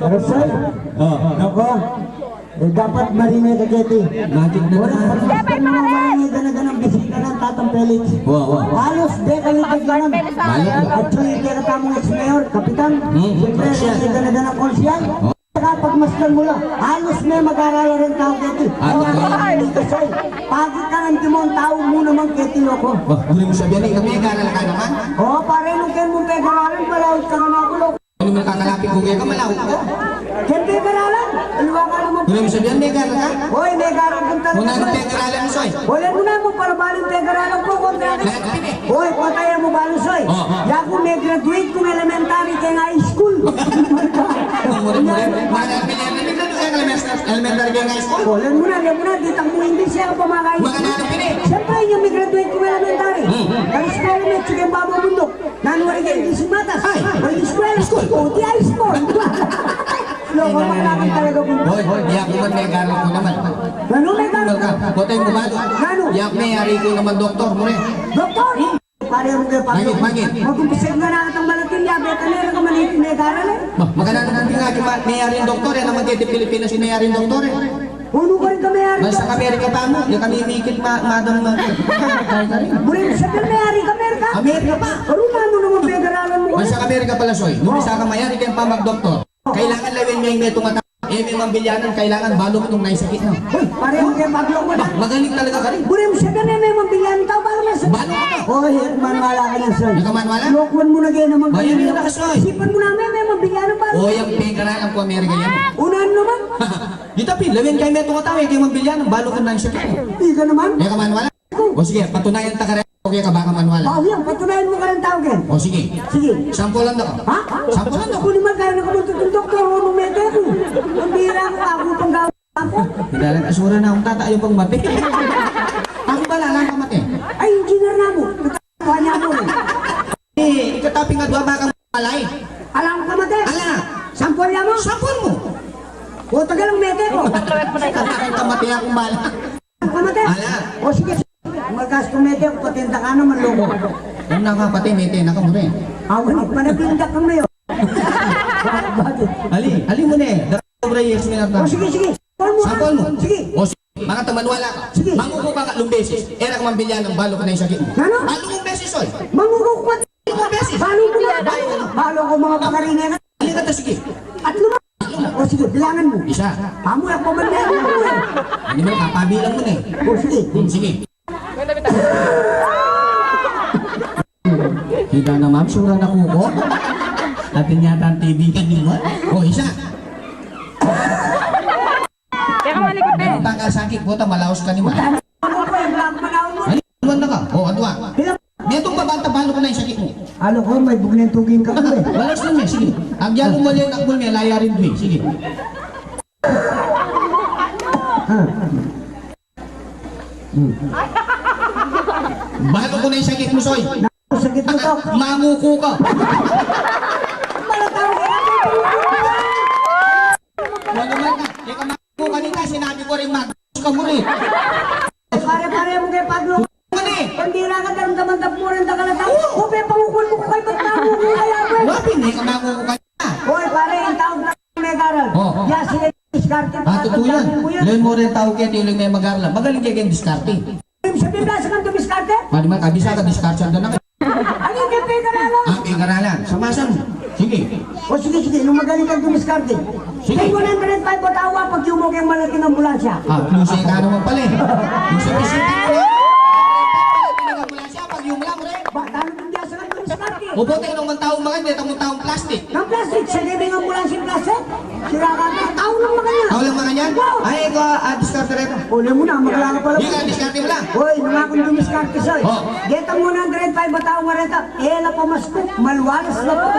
Rasal, nako, dapat marinig ka, Ketty. Magic na Wala naman. pa sa mga marinig ka na ganang bisita ng Tatang Felix. Wow. Halos dekalit ka ganang. At yung ikatamong ex-mayor, kapitan, siyempre, marinig ka na ganang konsyal. Kapag masdan mo lang, halos may mag-arala rin tao, Ketty. Pagit ka ng timon, tao mo naman, Ketty, loko. Guri mo sabihan, kami nag-aaral ka naman. Oo, pare, nung kayo mong peg-aralan, malawit ka naman ako, loko. Ano mo nakakalapit ko kaya ka malawit ka? Kaya peg-aralan, aliwa ka naman. Guri mo sabihan, nag-aaral ka? Hoy, peg-aralan kang talaga. Kung ano pag-aralan mo, Soy? Wala mo na mo para baling peg-aralan ko kontra ka. Hoy, patayan mo baling soy. Yaku may graduate kong elementary kaya nga high school. Elementary ka nga school? Wala mo na, ditang mo hindi siya pamakain. Mga nanapin eh. Siyempre, yung may graduate kong elementary. Ang school mo, sige babo bundok. Nanuwari ka hindi si Matas. Hoy, di school. O, di high school. Loko, maglakan talaga bundok. Hoy, yak mo man may garal ko naman. Ano may gano'n? Botay mo ba? Yak may hari ko naman doktor mo rin. Doktor! Pare mo kayo pag Mangit. Mag-umpisig nga na katang malating yabe, kanina ka manipin may garal eh. Maganda natin nga may hari yung doktor eh. Naman dito Pilipinas yung may hari yung doktor eh. Puno ko rin kami hari. Nasa Amerika pa mo. Yung kami mikit madam. Burin sa may hari ka, Amerika. Amerika pa. Karuna mo naman pag-aralan mo. Nasa Amerika pala, Soy. Nung isa ka mayari kayong pa mag-doktor. Kailangan lawin niya yung may tungatang. May mambilyanan, kailangan balo mo nung naisakit na. Uy, pare mo kayo pag-loko na. Magaling talaga ka rin. Burin sa may mambilyan tao, baka mas... Balo ka. Hoy, manwala ka na, sir. Hindi ka manwala? Lokwan mo na kayo naman. Bayan mo na ka, Soy. Isipan mo namin, may mambilyan ba? O, yung pengaralan ko Amerika yan. Unahan naman. Dito, Pin, lawin kayo may tungatang. Kayo mambilyanan, balo ka na yung sakit. Hindi ka naman. Hindi ka manwala? O sige, patunayan ta ka rin. Okay ka baka manwala. Yan, patunayan mo ka ng tao, Ken. O sige. Sige. Sampulan na ka. Ha? Sampulan na Ako naman kaya nakamuntot ng doktor o nung mete ko. Ang bira ko, ako pang gawin ako. Dalang asura na akong tatayo pang mati. Ako pala, lang ka mati. Ay, engineer na mo. Natawa niya mo eh. Eh, ikataping nga duwa baka malay. Alam ko mate. Ala, Sampol niya mo. sampol mo. O, tagal ang mete ko. Ikataping ka mati akong bala. Ako mate. Ala. O, sige. Magkas kong mete ko, patinta ka naman loko. Yung nakapati, may tena ka mo rin. Awan eh, panapindak kang mayo. Bakit? Ali mo na eh. Dakobra yes, may O, nata. sige, sige. Sampol mo. Sige. O sige, mga tamanwala ka. Sige. Manguko ka katlong beses. Era ka mambilyan ng balo ka na yung sakit mo. Ano? Tatlong beses, oy. Mangugok ko. Tatlong beses. Balo ko na. Balo ko mga pakaringan. Ali ka ta, sige. At luma. O, sige, bilangan mo. Isa. Amo, ako man na yan. Hindi mo, kapabilang mo na eh. O, sige. Sige. Kita na ma'am, sura na kuko. Atin yata ang TV ka din mo. O, isa. Kaya ka malikot eh. Ang tangka sakit po, malaos ka ni ma. Ano ko, yung black manaw mo. Aliwan na ka. O, adwa. Bilang. May itong babanta, balo ka na yung sakit mo. Alo ko, may bugnin tugin ka ko eh. Balas lang niya, sige. Ang yan mo yung nakbol niya, laya rin doon. Sige. Balo ko na yung sakit mo, Soy. Sakit mo to. Mamuko ka. Malatang ka. Wala naman ka. Ika mamuko ka nita. sinabi ko rin ka mo rin. Pare-pare mo kay Pablo. Mani! Pambira ka daramdaman mo rin ka na tao. O, may pangukul mo ko kay ba't pangukul kaya ko eh. Wapin, hindi ka mangukukan na. Hoy, pare, ang tawag na may garal. Oo. Yan, sila diskarte. Totoo yan. Leon mo rin tao kaya tiuling na yung mag-arla. Magaling kayo kayong diskarte. Sa Biblia, sa kanto diskarte? Mali man, kabisa ka diskarte doon na. Ano yung kay Garalo? Ang ingaralan. Samasan. Sige. O sige, nung magaling kang dumiskarte. Sige. Kay 105 batawa pag yung mo kayong malaking ambulansya. Lusay ka naman pala eh. Lusay bisita mo rin. Pinag-ambulansya, pag yung lang rin. Ba, talo din diya sa kanto diskarte. O buti ka naman taong mga, hindi tamang taong plastic. Ng plastic, sa gabing ambulansya yung plastic. Sira ka na, tao lang mga niya. Tao lang mga yan? Ay, ikaw, diskarte rin. Uli mo na, magla ka pala. Hindi ka, diskarte mo lang. Hoy, nung akong dumiskarte soy. Oh. Getang 105 batawa nga rin ka. Ela pa maskuk, malwalas na pa.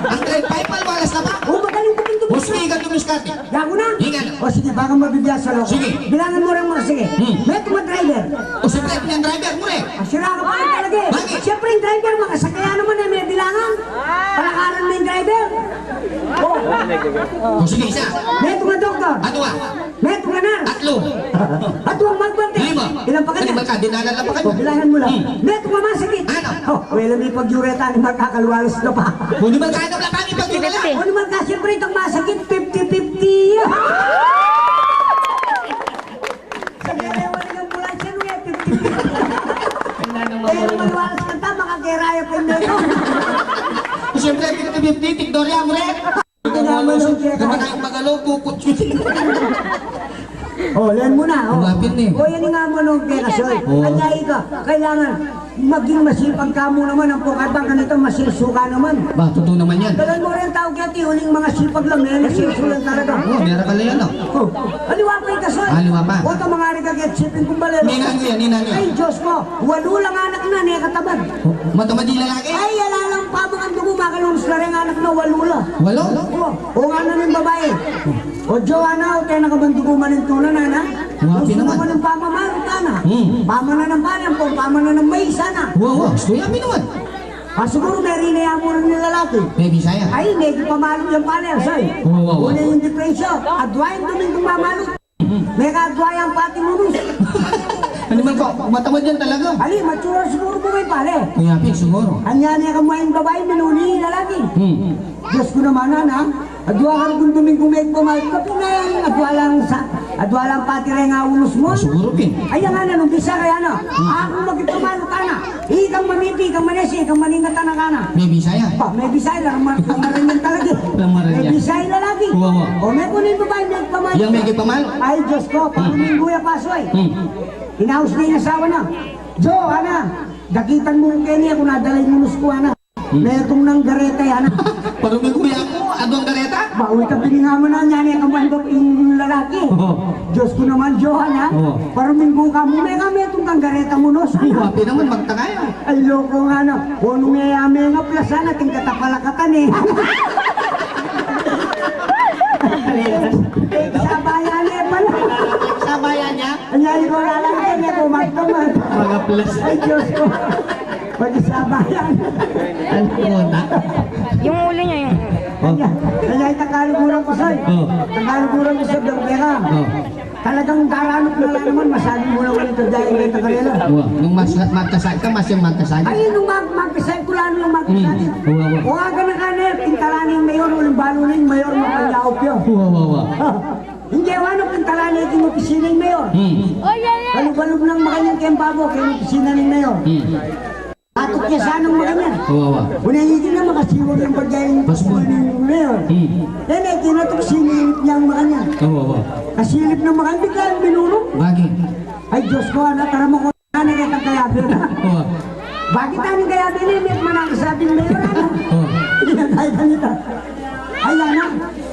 Ang trade pipe, malwalas na ba? O, magaling ko din O sige ka dumiskarte. Yago na? Hinga na. O sige, baka mabibigyan sa loob. Sige. Bilangan mo rin mo, sige. Meto mo driver. O siyempre, yung driver mo rin. Sira ka pa rin talaga eh. Bakit? Siyempre yung driver, makasakaya naman eh, may bilangan. Palakaran mo yung driver. O sige, isa. Meto nga doktor. Ano ba? Meto nga nar. Tatlo. At huwag magbante. Lima. Ilan pa Lima kanya? ka, dinalan na pa O, kayo. bilangan mo lang. Meto nga masakit. Ano? Oh, wala may pagyureta ni magkakalwalos na pa. Kung di man kaya na pag yung nila. O naman ka, siyempre itong masakit, 50-50. Sige, wala ng ambulansya nung 50-50. Kaya naman walas ka ta, makakiraya pa yung meto. Siyempre, 50-50, Tigdoria mo rin. Ito naman ang check. Ganda tayong magalaw, kukut yun. Oh, yan mo na. Oh. Lapit na eh. O, yan nga mo nung perasoy. Oo. Kanyay ka, kailangan maging masipag ka mo naman ang pukatang ganito, masisuka naman. Ba, totoo naman yan. Dalan mo rin tao kaya uling mga sipag lang, may nasisulan talaga. Oo, meron ka lang yan, oh. Oh, aliwa pa yung kasoy. Aliwa pa. O, ito mga rikagit, sipin kong balero. Ninang yan, ninang yan. Ay, Diyos ko, walo lang anak na, niya katabad. Matamadi lalaki? Ay, ala lang pa mga dugo, makalungs na rin anak na walo lang. Walo? O nga na ng babae. O Joanna, o tayo nakabandugo man ng tunan, ana. Wapi Gusto naman. naman ng pamamalo, ana. Pamana ng panang po, pamana ng mais, ana. Wow, gusto yamin naman. Siguro may rinaya mo rin ng lalaki. Baby, saya. Ay, medyo pamalo yung panel, say. Oo. Una yung diferensya. Adwayan tuming pamalo. May kaadwayan pati munus. Ano man ko, matamad yan talaga. Ali, matura siguro po may pare. Kuyapi, siguro. Anya niya kamain babae, minuni lalaki. Diyos ko naman, ana. Adwa ka kung tuming kumait pumayat. Kapinayan, adwa lang sa... Adwa lang pati rin nga ulos mo. Siguro, Pin. Ay, nga na, nung bisa kaya na. Ako magipamalo ka na. Ikang mamipi, ikang manesi, ikang maningatan na ka na. Baby, saya. Pa, may bisay lang, maranyan talaga. Maranyan. May bisay lalaki. Oo. O may kunin babae, may pamalo. Yang may kipamal? Ay, Diyos ko, panguming guya pasoy. Inaus na yung asawa na. Jo, ana, dakitan mo yung Kenya kung nadalay yung nus ko, ana. Merong nang gareta, ana. Parang may kuya ko, adong gareta? Bawi ka piningaman na niya niya kamandok yung lalaki. Diyos ko naman, Jo, ana. Oo. Parang minggo ka mo, may kami itong kang gareta mo, no? Ay, wapi naman, magtangay. Ay, loko nga na. Kung nung yayami nga plaza na, ting katapalakatan eh. Sabayan eh pala. Sa bayan niya? Anyay ko lalangkin eh, kumagkaman. Mga plus. Ay, Diyos ko. Pag-sabayan. Ano mo na? Yung ulo niya, yung... Anyay takalugurang ko sa'yo. Takalugurang ko sa Dagdera. Talagang daranok na lang naman, masabi mo naman ito dahil may takarela. Nung magkasal ka, mas yung magkasal. Ay, nung magkasay ko lang nung magkasay. O aga na kaner, pintalani yung mayor, ulang balo na yung mayor, mapalaop yun. Hindi ano, pintalani yung opisina yung mayor. Balog-balog ng makanyang kembabo, kaya yung opisina ng mayor. Atot niya sa anong makanyan. Una hindi na makasiwag yung pagkain ng mayor. Then ay kinatok sinilip niya ang makanyan. Kasilip ng makanyan, biglang binulong. Bakit? Ay Diyos ko, tara mo ko na kitang kayabi na. Bakit ang kayabi na may manakasabing mayor ano? Ay kanita. Ay ano,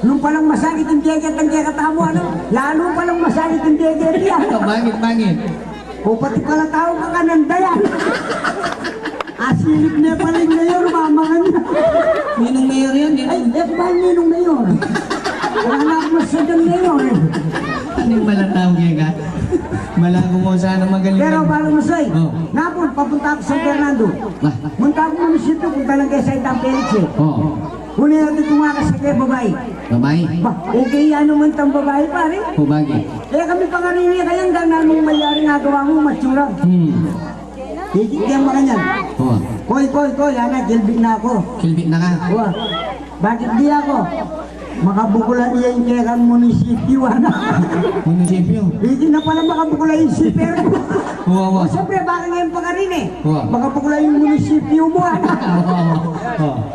nung palang masakit yung tiyagat ang kikatamo ano, lalo palang masakit yung tiyagat yan. Bangit. O pati pala tao ka kanandayan. Asilip na pala yung mayor, mamangan na. Ninong mayor yan, Ay, ba ninong mayor? Wala ako sa dang mayor. Anong malatawag yan ka? Malago mo sana magaling. Pero parang masay, Oh. napon, papunta ako sa San Fernando. Munta ako munisipyo, punta lang kay Saitang Felix eh. Huli natin tumakas sa kay babae. Babae. Ba, okay yan naman tang babae pare. Pubagi. Kaya kami pangarini kayang gana mong mayari nga gawa mo matsura. Higit kaya mga yan. Oh. Koy, ana, gilbit na ako. Kilbit na ka. Wa, bakit di ako? Makabukulan iya yung kaya kang munisipyo, ana. Munisipyo. Hindi na pala makabukulan yung sipero. Wow. O siyempre, baka ngayon pangarini. Wa. Makabukulan yung munisipyo mo, ana.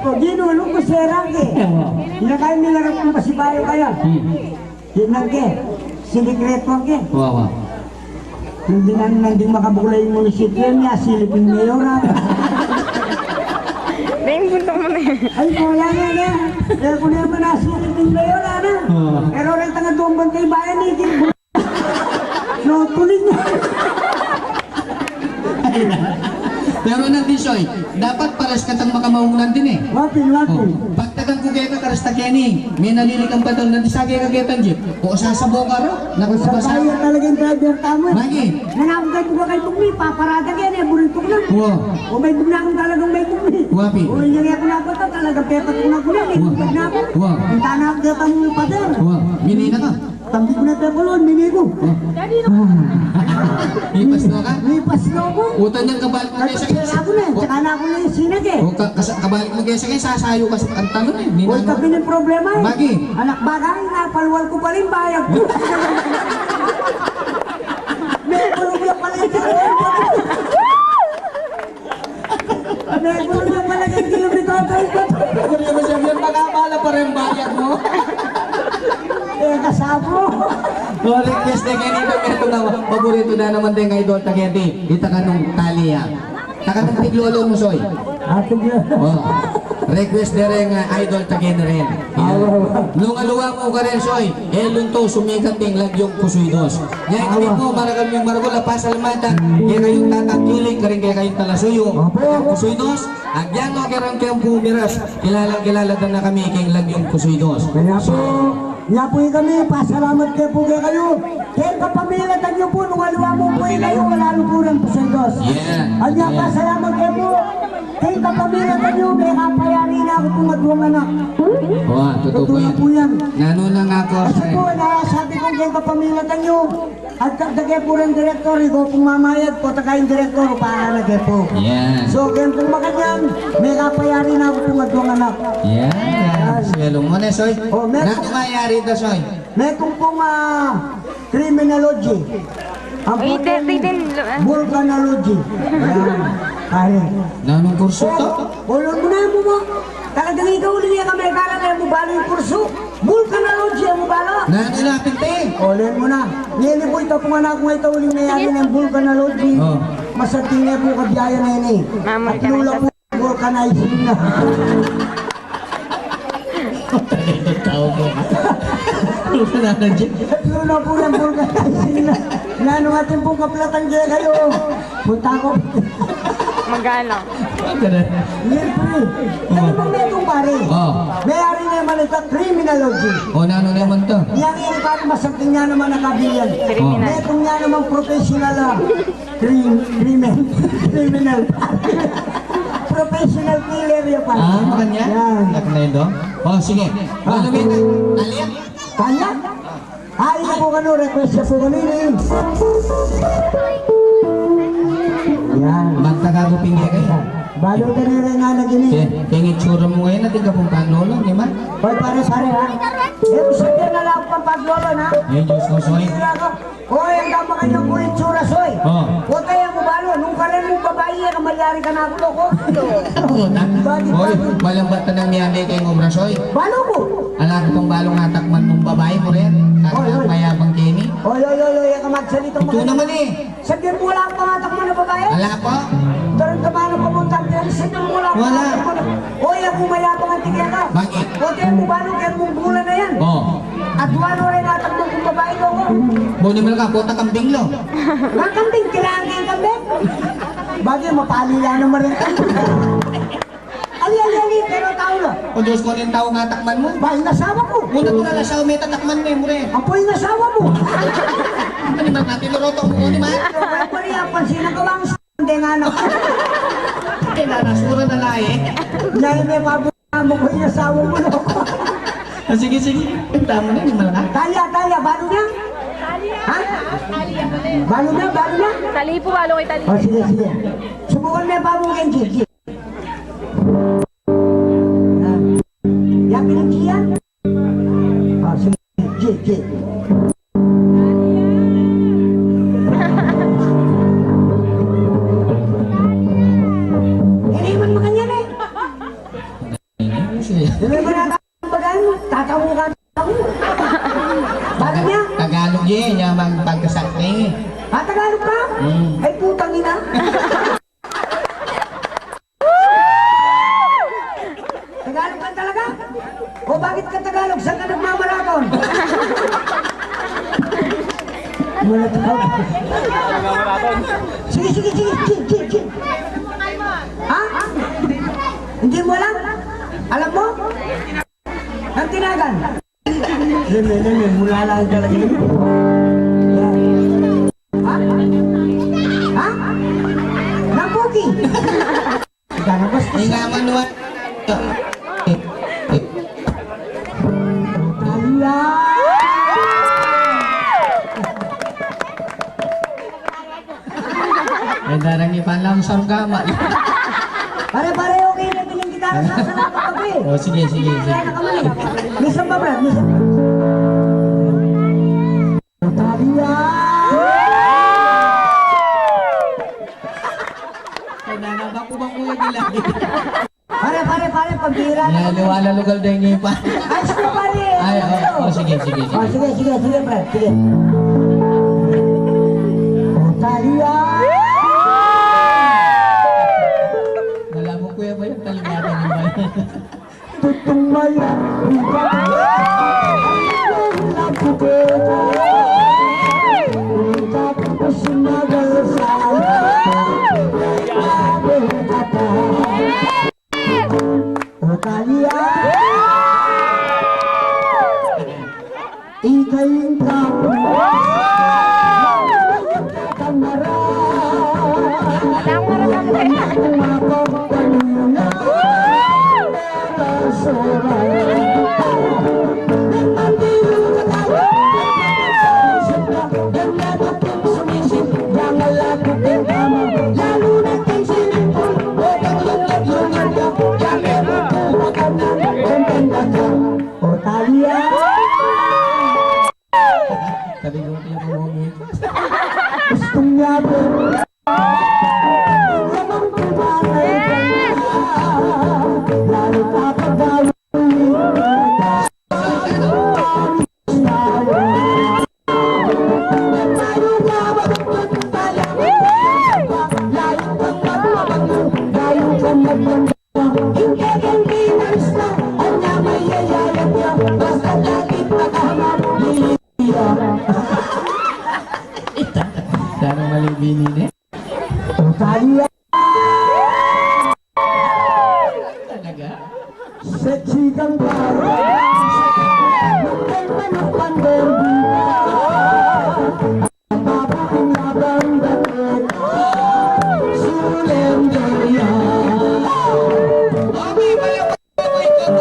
O, ginulong ko serang ke. Hinakain nila rin kung pasibayo kaya. Hinang ke. Sinikreto ke. Wow. Hindi na nanding makabukulay yung munisipyo niya, silipin mayor na. Dahil punta mo na yan. Ay, wala nga na. Kaya ko naman nasilipin mayor na. Pero rin tanga doon bantay bayan ni Kim. No, tuloy niya. Pero nanti Soy, dapat pares katang makamaunan din eh. Wapin. Oh, pagtagang ko kaya ka karasta Kenny, may nalilikang pa doon, nanti sagay ka kaya tanjip. O sasabo ka ro, Sa nakasabasa. bayan talagang driver tamo. Magi. Nanakagay ko kay Tugmi, paparada kaya niya, burito ko lang. Wow. O may bugna akong talagang may Tugmi. Wapi. O hindi ako na ako to, talagang pepat ko na ko lang. May bugna na ako. Wow. Punta na ako dito mo pa din. Wow, minina ka. Tambi ko na pepulon, mini ko. Ipas na ka. Lipas na ako. Utan niyang kabalik mo kaya sa Kaya ako na, tsaka na ako na yung sinag eh. O kabalik mo kaya sa kaya, sasayo ka sa kanta nun eh. Huwag Minana. kami ng problema eh. Bagi. Anak bagay, napalwal ko pa rin bayag ko. May kulong pala yung May kulong pala yung kilometer. Kung yung masabihan, makakala pa rin bayad mo. Eh, kasabo. So, request na ganito, ito na, paborito na naman din kay Idol Tageti. Ita ka nung taliya. Taka nung tiglolo mo, Soy. Ate niya. Oh. Request na rin nga Idol Tageti rin. Nung aluwa mo ka rin, Soy, lunto sumikat ting lagyong kusuidos. Yan, kami po, marakam yung maragol, pasalamatan. Kaya kayong tatangkiling, karing kaya kayong talasuyo. Yung kusuidos, agyan mo karang kayong pumiras. Kilala na kami kayong lagyong kusuidos. Kaya po, nga po kami, pasalamat kayo kayo. Kaya kapamilya tayo po, nung aluwa mo po kayo, wala lupuran po sa Diyos. Yeah. At nga pasalamat kayo po. Kaya kapamilya tayo, may kapayari na ako po madwang anak. Oh, totoo po Totoo yan. po yan. Nanuna nga ako. Kasi po, nasabi ko kay kapamilya tayo, at kagdagay po ng direktor, ikaw pong mamayad po, tagayin direktor, paanagay po. Yan. So, kaya po makanyan, may kapayari na ako po madwang anak. Yan. Siyelo mo na, Soy. Oh, meron. Nakumayari ito, Soy. May kung pong criminology. Ang Ay, pong din. volcanology. Ayan. Pare. Nanong kurso to? Ulon mo na mo. Talagang ikaw ulit niya kami. Kala na mo balo yung kurso. Volcanology mo balo. Nanilapin te. Ulon mo na. Nili po ito kung anak mo ito ulit mayari ng volcanology. Oh. Masating niya po kabiyaya na yun eh. Mamay At ka na lula isa. po volcanizing na. Ito tao ko. Nanandiyan. Lula po yung volcanizing na. Nano natin pong kaplatan kaya kayo. Punta ko. Magano? Libre. Ano bang meron pare? Oh. Mayari naman ito, criminology. O, nano naman to? Yan yung parang masakting niya naman nakabilyan. Criminal. Metong niya naman professional criminal. Professional killer yung pare. Ah, makanya? Yan. Naknendo? O, sige. Ano may taliya? Kanya? Ay, na po kano, request siya po kanina. Yan. Magtagagupin niya kayo. Balo ka nila nga na gini. Kaya itsura mo ngayon natin ka pong panlolo, di ba? Hoy, pare ha. Eh, sabihan na lang pang paglolo na. Yan, Diyos ko, Soy. Hoy, ang tama kanyang kulit tsura, Soy. Oh. Huwag kaya mo balo. Nung karen mo babae, kamalyari ka na ako ko. Hoy, malambat na ng miyami kay Ngobra, Soy. Balo ko. Alam ko itong balong atakman mong babae mo rin. Ang mayabang Kenny. Oy, ang kamagsalita Ito naman eh. Sabihan mo wala ang pangatak mo na babae? Wala po. Doon ka ba nang pumunta? Sabihan mo wala ang Wala. pangatak mo na. Oy, ang umayabang ang tigyan ka. Bakit? Huwag kaya mo balo, kaya mong bulan na yan. Oh. At walo rin atak mo kung babae ko ko. Buni mo ka, puta kambing lo. Nakambing, kailangan kayang kambing. Bagay, mapalila naman rin. Ali, pero tao na. O Diyos ko rin tao nga takman mo. Bahay nasawa ko. Muna ito na lang sa umeta takman mo mo rin. Apoy nasawa mo. Ano ba natin loroto mo di ba? Kaya pa rin ang pansin ang kawang hindi nga na. Kaya nasura na lang eh. Dahil may pabo sinama ko yung asawa mo. No? Sige, sige. Tama na, yung malaki. Talia, balo niya? Ha? Balo na? Tali po, balo kay tali. O, sige. Subukan mo yung babo kay Gigi. Yan, pinagsiya? O, sige, Gigi. Iniwan mo kanyan eh. Dili ba natabagan? Tatawo ka ako. Balo niya? Tagalog yun, yung magpagkasakti. Tagalog ka? Ay putang ina. Tagalog ka talaga? O bakit ka Tagalog? Saan ka nagmamaraton? Sige. Ha? Hindi mo alam? Alam mo? Ang tinagan? Leme, mula lang talaga yun. Ha? Nabuki? Ganabas ko Hindi siya. nga manuwa. Eh, darang ipalam sa gama. Pare, okay na bilang gitara sa sarap ng kape. Oh, sige. Kaya na kamali. Minsan pa, Brad, minsan pa. Talia! Kailangan ba ko bang kuya nila? Pare, pagbira na. Naliwala lugal din niya pa. Ay, sige, pare. Ay, sige. Oh, sige, Brad, sige. Talia! Wala mo kuya ba yung talimatan ng bayan? Tutong maya. Ikay kamu Oh Talia. Sabi ko kaya mo Gustong niya ba? Lamang kumanay ka na. Lalo ka pagawin. Darang malibinin eh. Oh Talia. Talaga? Sa chikang bayan, magkay manok panderbida. Ang babaeng labang dapat, sulendaya. Okay, wala pa ito.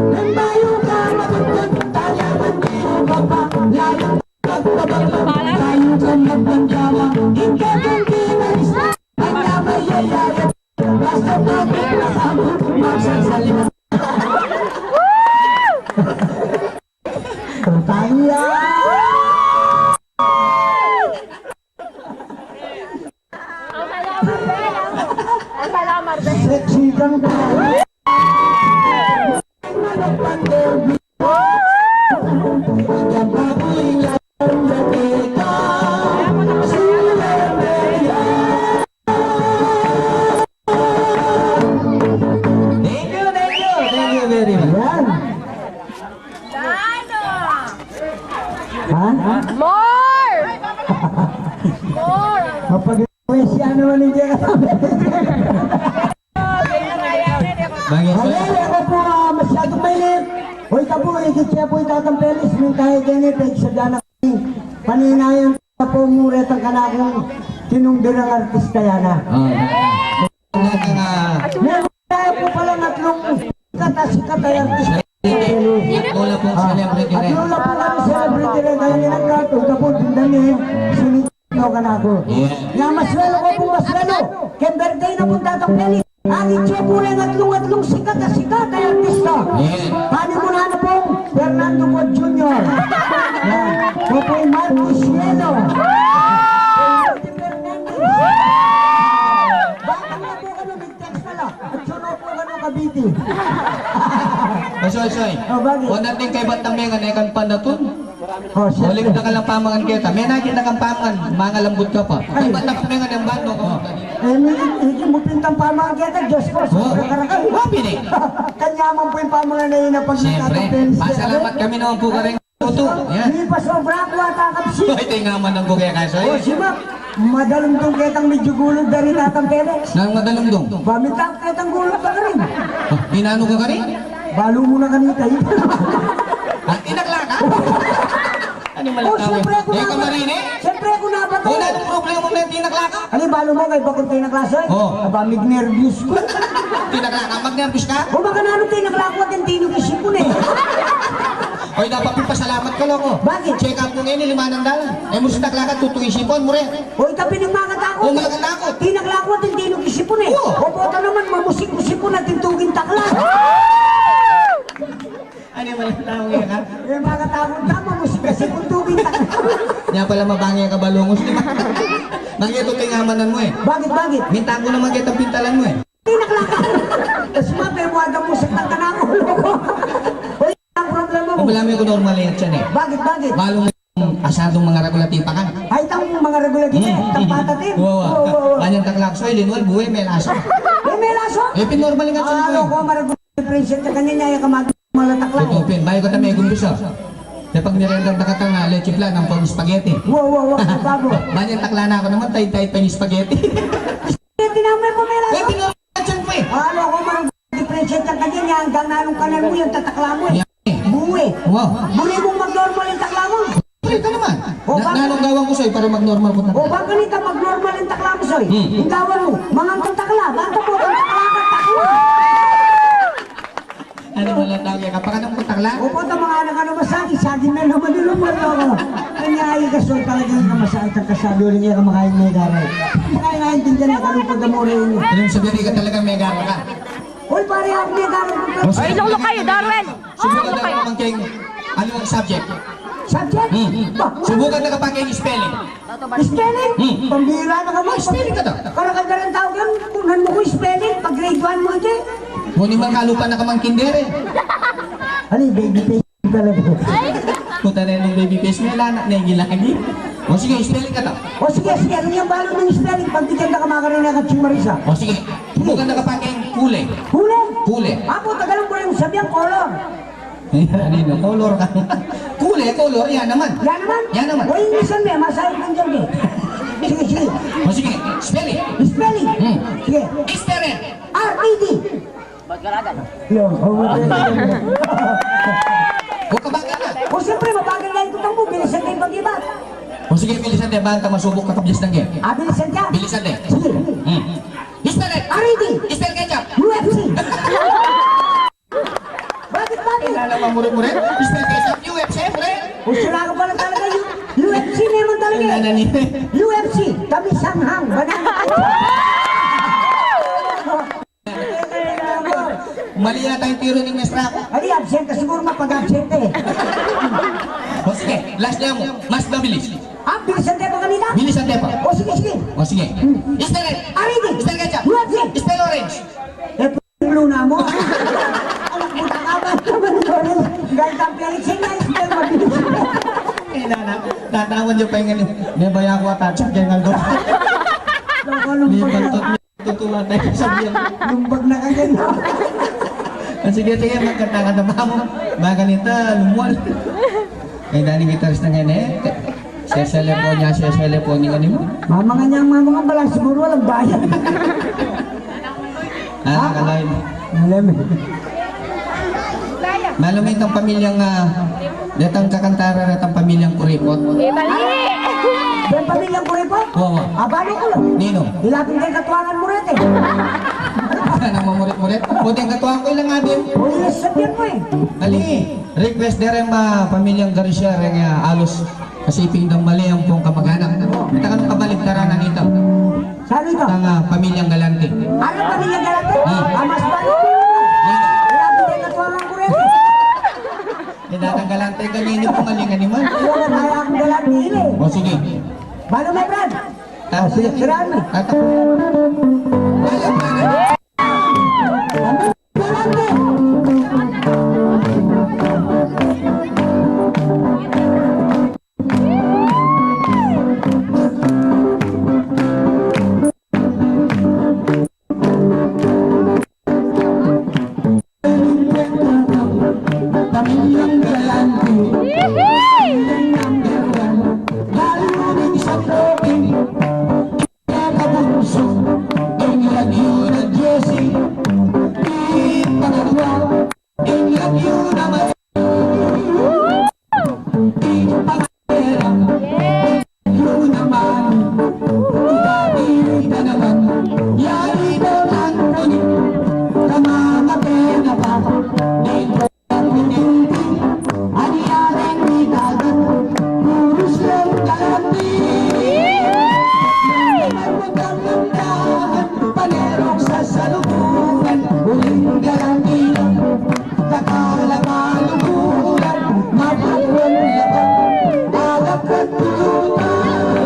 Nang bayo ka matutod, talaman dito ka pa. Layang pagpabagpag, tayo ka magpagkama. Hindi kang pinalisa, ang namay yayayat. Basta bakit kasama, magsasalita. Talia! Ang palamar ba? Sexy kang tayo. Manok panderbi. Ang baboy lang latika. Sulendaya. Thank you very much. Yan. Ha? More! More! Mapag-iwesya naman yung kaya. Bagay Hali, ako po masyadong mainit. Hoy, taboy, ikit siya po itatampelis, may tayo ganit, sa dana paninayan sa po muret ang kanakong tinumdirang artista yan ha. Meron tayo po pala natlong sikat ay artista. Wala pong celebrity At rin. yun lang po kami celebrity rin, kaya ninagkato, tapos dindanin, sinito ka na ako. Nga maswelo ko po maswelo, kaya birthday na po tatampelis. Ang itse po rin atlong sikat ay artista. Paano mo na pong Fernando Po Jr. Yan. Po po yung Marcos Cielo. Baka na po kami nag-text na lang. At sunod po kami kabiti. Soy. Oh, bakit? O natin kay Batamengan, ikan pandatun. Oh, Ulit na ka lang pamangan kita. May nakita kang pamangan, mga lambot ka pa. Kay Batamengan yung bando ko. hindi mo pintang pamang kita, Diyos ko. Sobra karakal. Happy eh. Kanyaman po yung pamangan na yun na pag Siyempre, pasalamat kami naman po ka rin. Tuto. Yan. Hindi pa sobra ako at akapsi. Ito yung naman ng bukaya O kasoy. si Mac, madalumdong kitang medyo gulog na rin atang Felix. Nang madalumdong. Bamitang kitang gulog ka rin. Inano ka ka rin? Balo mo na kanita yun. At inakla ka? Ano O malatawa? siyempre ako Eh, kamarin eh. Siyempre ako nabato. Wala nang problema mo na tinakla ka. Ano balo mo kay bakit tayo naklasoy? Oo. Abamig nervous ko. Tinakla ka, mag-nervous ka? O baka naano tayo naklako at yung tinong isipon eh. Oy, dapat po pasalamat ka lang, oh. Bakit? Check up mo ngayon, 5 dalan. Eh, musta takla ka, tutuisipon mo rin. O itabi ng mga takot. O, mga takot. Tinaklako at yung tinong isipon eh. Oo. O boto naman mamusik-musipon at yung tuging takla. Ano yung malatawa ngayon, ha? Eh mga takot na mamusik kasi kung tuging takla. Niya pala mabangi ka balungos, di ba? Nangito tingamanan mo eh. Bakit? Minta ko naman kitang pintalan mo eh. Tinaklaka. Tapos mapemuada mo sa tangkanang ulo ko. O ang problema mo. Kung wala mo yung normal yan siya eh. Bakit? Balong yung asadong mga regulatipa ka. Ay, itang mga regulador eh. Itang patatin. Wow. Kanyang taklak soy, linwal, buhay, may laso. Eh, may laso. Eh, pinormal nga siya Ano ko, maragulat present ka kanya niya ka malatakla. Ito, pin, bayo ko na may gumbisa. Kaya pag nirendang nakatang na, leche plan ng pang spaghetti. Wow, bago. Banyang takla na ako naman, tay-tay pa yung spaghetti. Tinamay mo may Eh, laso. pinormal nga siya po eh. Ano ko, maragulat present ka kanya niya hanggang nanong kanan mo yung tatakla mo eh. Yan eh. Buwi. Wow. Buwi mong mag-normal yung takla mo. Pwede ka naman. O, bakit? Nanong gawang ko sa'yo para mag-normal po O takla. baka nita mag-normal yung takla mo, soy. Yung gawan mo, mga takla. Bato mo, ang takla ka takla. Ano mo lang tawag ka? Pagka nang takla? Opo, ito mga anak ano masagi, sagi na naman nilumar ako. Kanya ay kaso talagang kamasakit ang kasado rin niya kamakain may garay. Kaya naintindihan na kalupag na mo rin. Anong sabihin ka talaga may gara ka? Uy, pare ako may garay ko. Ay, lolo kayo, Darwin! Subukan na naman kayong ano ang subject? Subject? Ba, Subukan na kapag kayong spelling. spelling? Pambira na ka mo. Spelling ka daw. Karakal rin tawag yan. Kunan mo ko spelling. Pag grade 1 mo ito. Ngunit man kalupa na kamang kinder eh. Ano baby face talaga. Punta na yung baby face, may lanak na yung gilagi. O sige, spelling ka daw. O sige, ano yung balo ng spelling? Pag di ka nakamakarin na katsimarisa. O sige, subukan na kapag kayong kule. Huli? Kule. Apo, tagalan mo rin sabi ang color. Ano yun, color ka. Kule, color, yan naman. Yan naman? Yan naman. O Inglesan mo, masayang kang dyan eh. Sige. O sige, spelling. Spelling? Sige. Experiment. R-E-D. Yo, Huwag ka baka na. o siyempre, mabagal na ito mo, bilisan kayo pag-ibat. O sige, bilisan de, banta masubok ka kablis ng game. Bilisan ka? Bilisan de. Sige. Experiment. R-E-D. Spell ketchup. UFC. Bakit? Lalaman mo rin. Spell ketchup, UFC, pre. O sila ka pala talaga yung UFC naman talaga Ang eh. nana niya. UFC, kami sanghang, banana. Mali na tayong tiro ni Mestra ako. Ali, absent ka siguro mapag-absent eh. O sige, last na mo. Mas mabilis. Bilisan tayo ba kanina? Bilisan de pa. O sige. O sige. Spell it. R-E-D. Spell ketchup. UFC. Spell orange. Eh, blue na mo. Alam mo, takaban naman ito. Dahil kampiyalit siya na, spell mabilis. Eh, natawan niyo pa yung ganun. May baya ko at atsak yan nga doon. May bantot niyo. Tutuwa tayo sa biyan. Lumbag na ka ganyan. Sige, magkata-kata ba mo? Ba ganito, lumual. Kaya dali guitarist na ngayon eh. Sesele po niya ganun mo. Mama nga niya, mama nga pala, siguro walang bayan. Nakalain. Alam eh. Malumit ang pamilyang datang kakantara datang pamilyang kuripot. Eh, mali! Yung pamilyang kuripot? Oo. Abalo ko lang. Nino. Ilapin kayo katuangan mo rin eh. Nang mamurit-murit. Buti ang katuwang ko lang nga din. Uy, sabihan mo eh. Ali, request na rin pamilyang Garcia rin alos kasiping daw mali ang pong kamag-anak. Kita ka nung kabaligtaran na nito. Saan ito? Ng pamilyang Galante. Ano pamilyang galante? Mas balo. Yan. Ilapin kayo katuangan ko rin eh. Datang Galante ganini po malingan ni man. Wala kaya akong galante eh. O sige. Balo may brad. Sige, siraan mo. Tatak. Wala pa na. Galante. Pamilyang galante. Halumig sa troping. Kakabunso. Ang lagyo na Jessie. Ipangalawa. Ang lagyo naman. Ipangalawa. Yun naman. Dati na naman. Yari na lang ko ni. Kamamaten na ba? Dito ang pinintin. Aniyareng di dagat. Purus ng galante. Magkagandahan, panerong sa salubungan. Huling galante. Nakalamalumulan. Mapagwang laban. Alap at tulungan.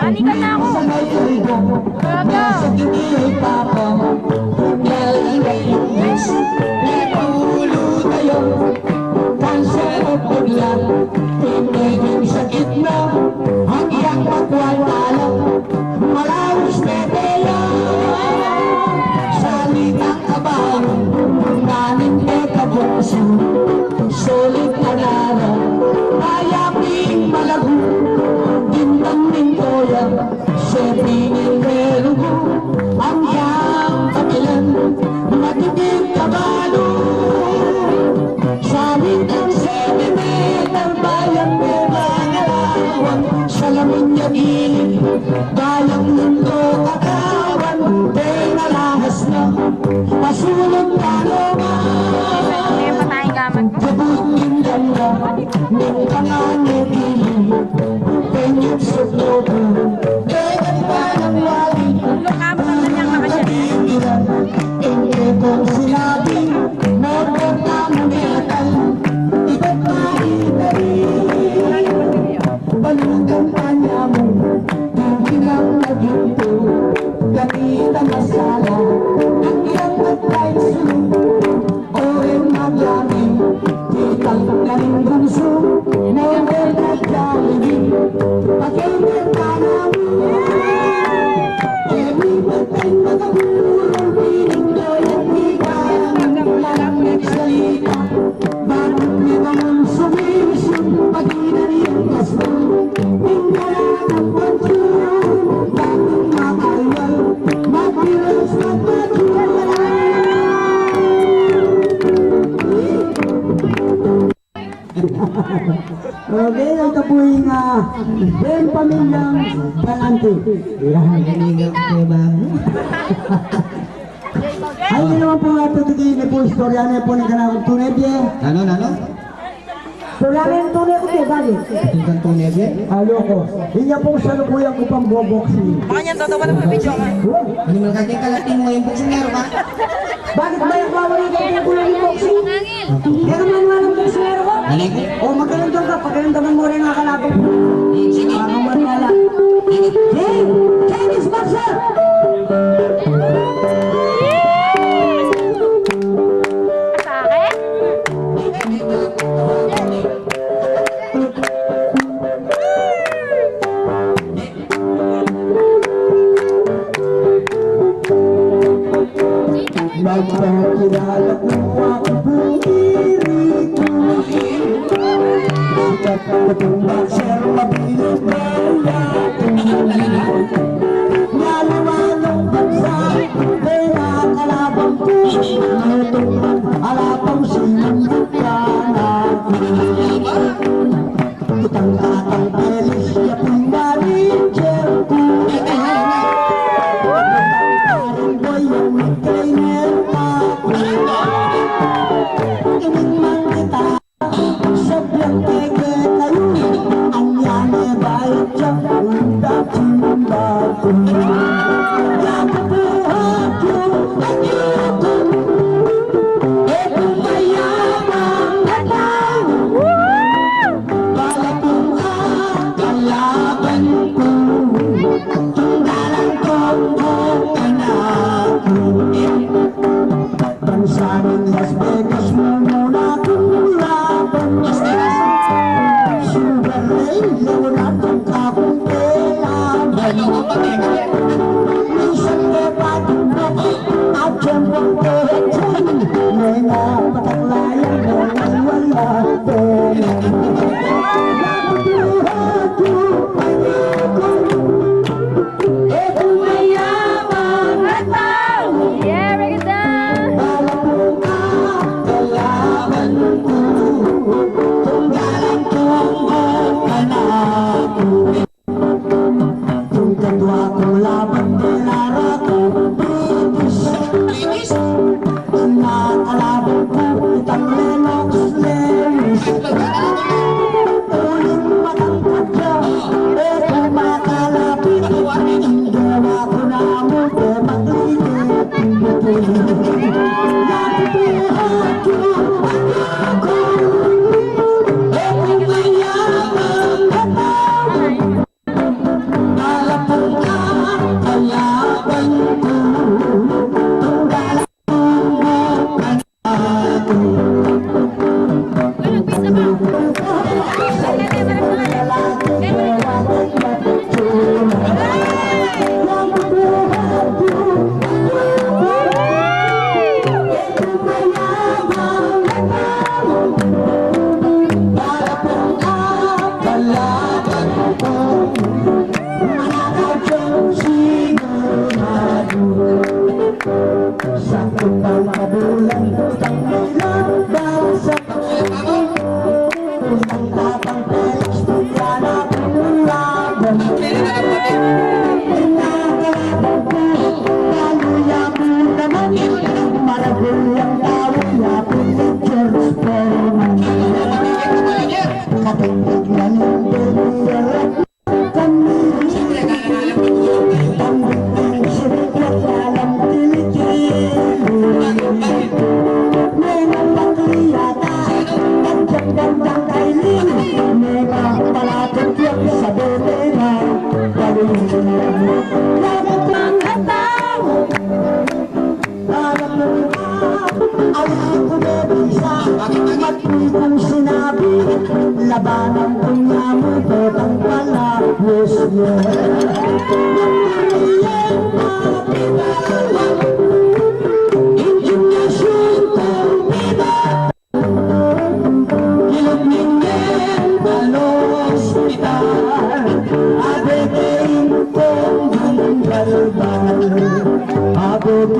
Halika na ako! Sa ngayon ko, nasa gini papa. Nalalayones, inuulo tayo. Cancer o pugla, piniging sakit na. Ang iyang magwawala, malawis pepeya. Salitang kabang, nanin e kabukso. Sulit na nara, mayaping malago. Bintang mintoya, sepingin merugo. Ang iyang kapilan, matibig kabalo. Sabit ang 7 meter, bayang pemangalawan. Sa lamin niya gilid, bayang mundo katawan. Pinalahas na, pasulong tanongan. Kaya pa tayong gaman. Kabutin ganda, ng panganib ilim. Penyong sunobo, dekat pa ng wali. Lukam sa kanyang makasya. Hindi kong sinabi, morbong ang metal. Iba't maitari. Balugang kanya mo, tingin ang naginto. Gamit ang masala, ang iyang matay sunod. O ang magyami, kitang galing bunso. Morbong nagkamili, pakinggan ka namin. Everybody magabulong, piling do'y at higang. Walang nagsalita, bakit di naman sumisyon? Pag-ina niyang gasto, tinggalan ang pansyon. Bakit makaiwal, mapilas na Okay, ito po yung Ben Pamilyang Galante. Yan, ganigang tema. Ay, hindi naman po nga tutugiin na po istorya na po ng kanakong tunebye. Ano? Programa yung tunay ko po, bakit? Tingkan to niya. Halo ko. Hindi po salukuyang ko pang boboxing. Makanya tatawa ng video ka. Ano mo kaging kalating mo yung boksingero ba? Bakit ba yung bawali ka yung kulay ng boxing? Hindi ka man walang boxingero ko? Halika. O magkalandong ka, pagkalandaman mo rin ang kalabang. Sige. Mga manala. Sige. Hey! Chinese boxer! Sa akin? Magpakilala ko ang bumirik ko. Sikat ko itong boxer, mabilis na laking naliwanong bansa, kaya kalabang ko. Alapang sinang Di man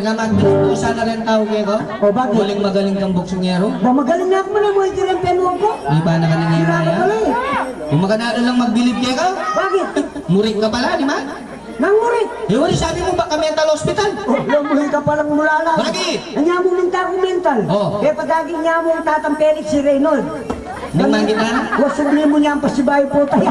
ka magbinuto sana rin tao kayo ko? O, bakit? Magaling kang boksingero? Magaling na ako na mo yung penwag ko. Di ba nakalingera Sira ka ya? pala eh. Kung maganado lang magbilib kayo ka? Bakit? Murik ka pala, di ba? Nangurit. Yun, sabi mo baka mental hospital. Lamuhin ka palang mulala. Bakit? Ang niya mo minta ko mental. Oh. Eh pagagi niya mo ang tatampelit si Reynold. Nang manginan? Wasag niya mo niya ang pasibay po tayo.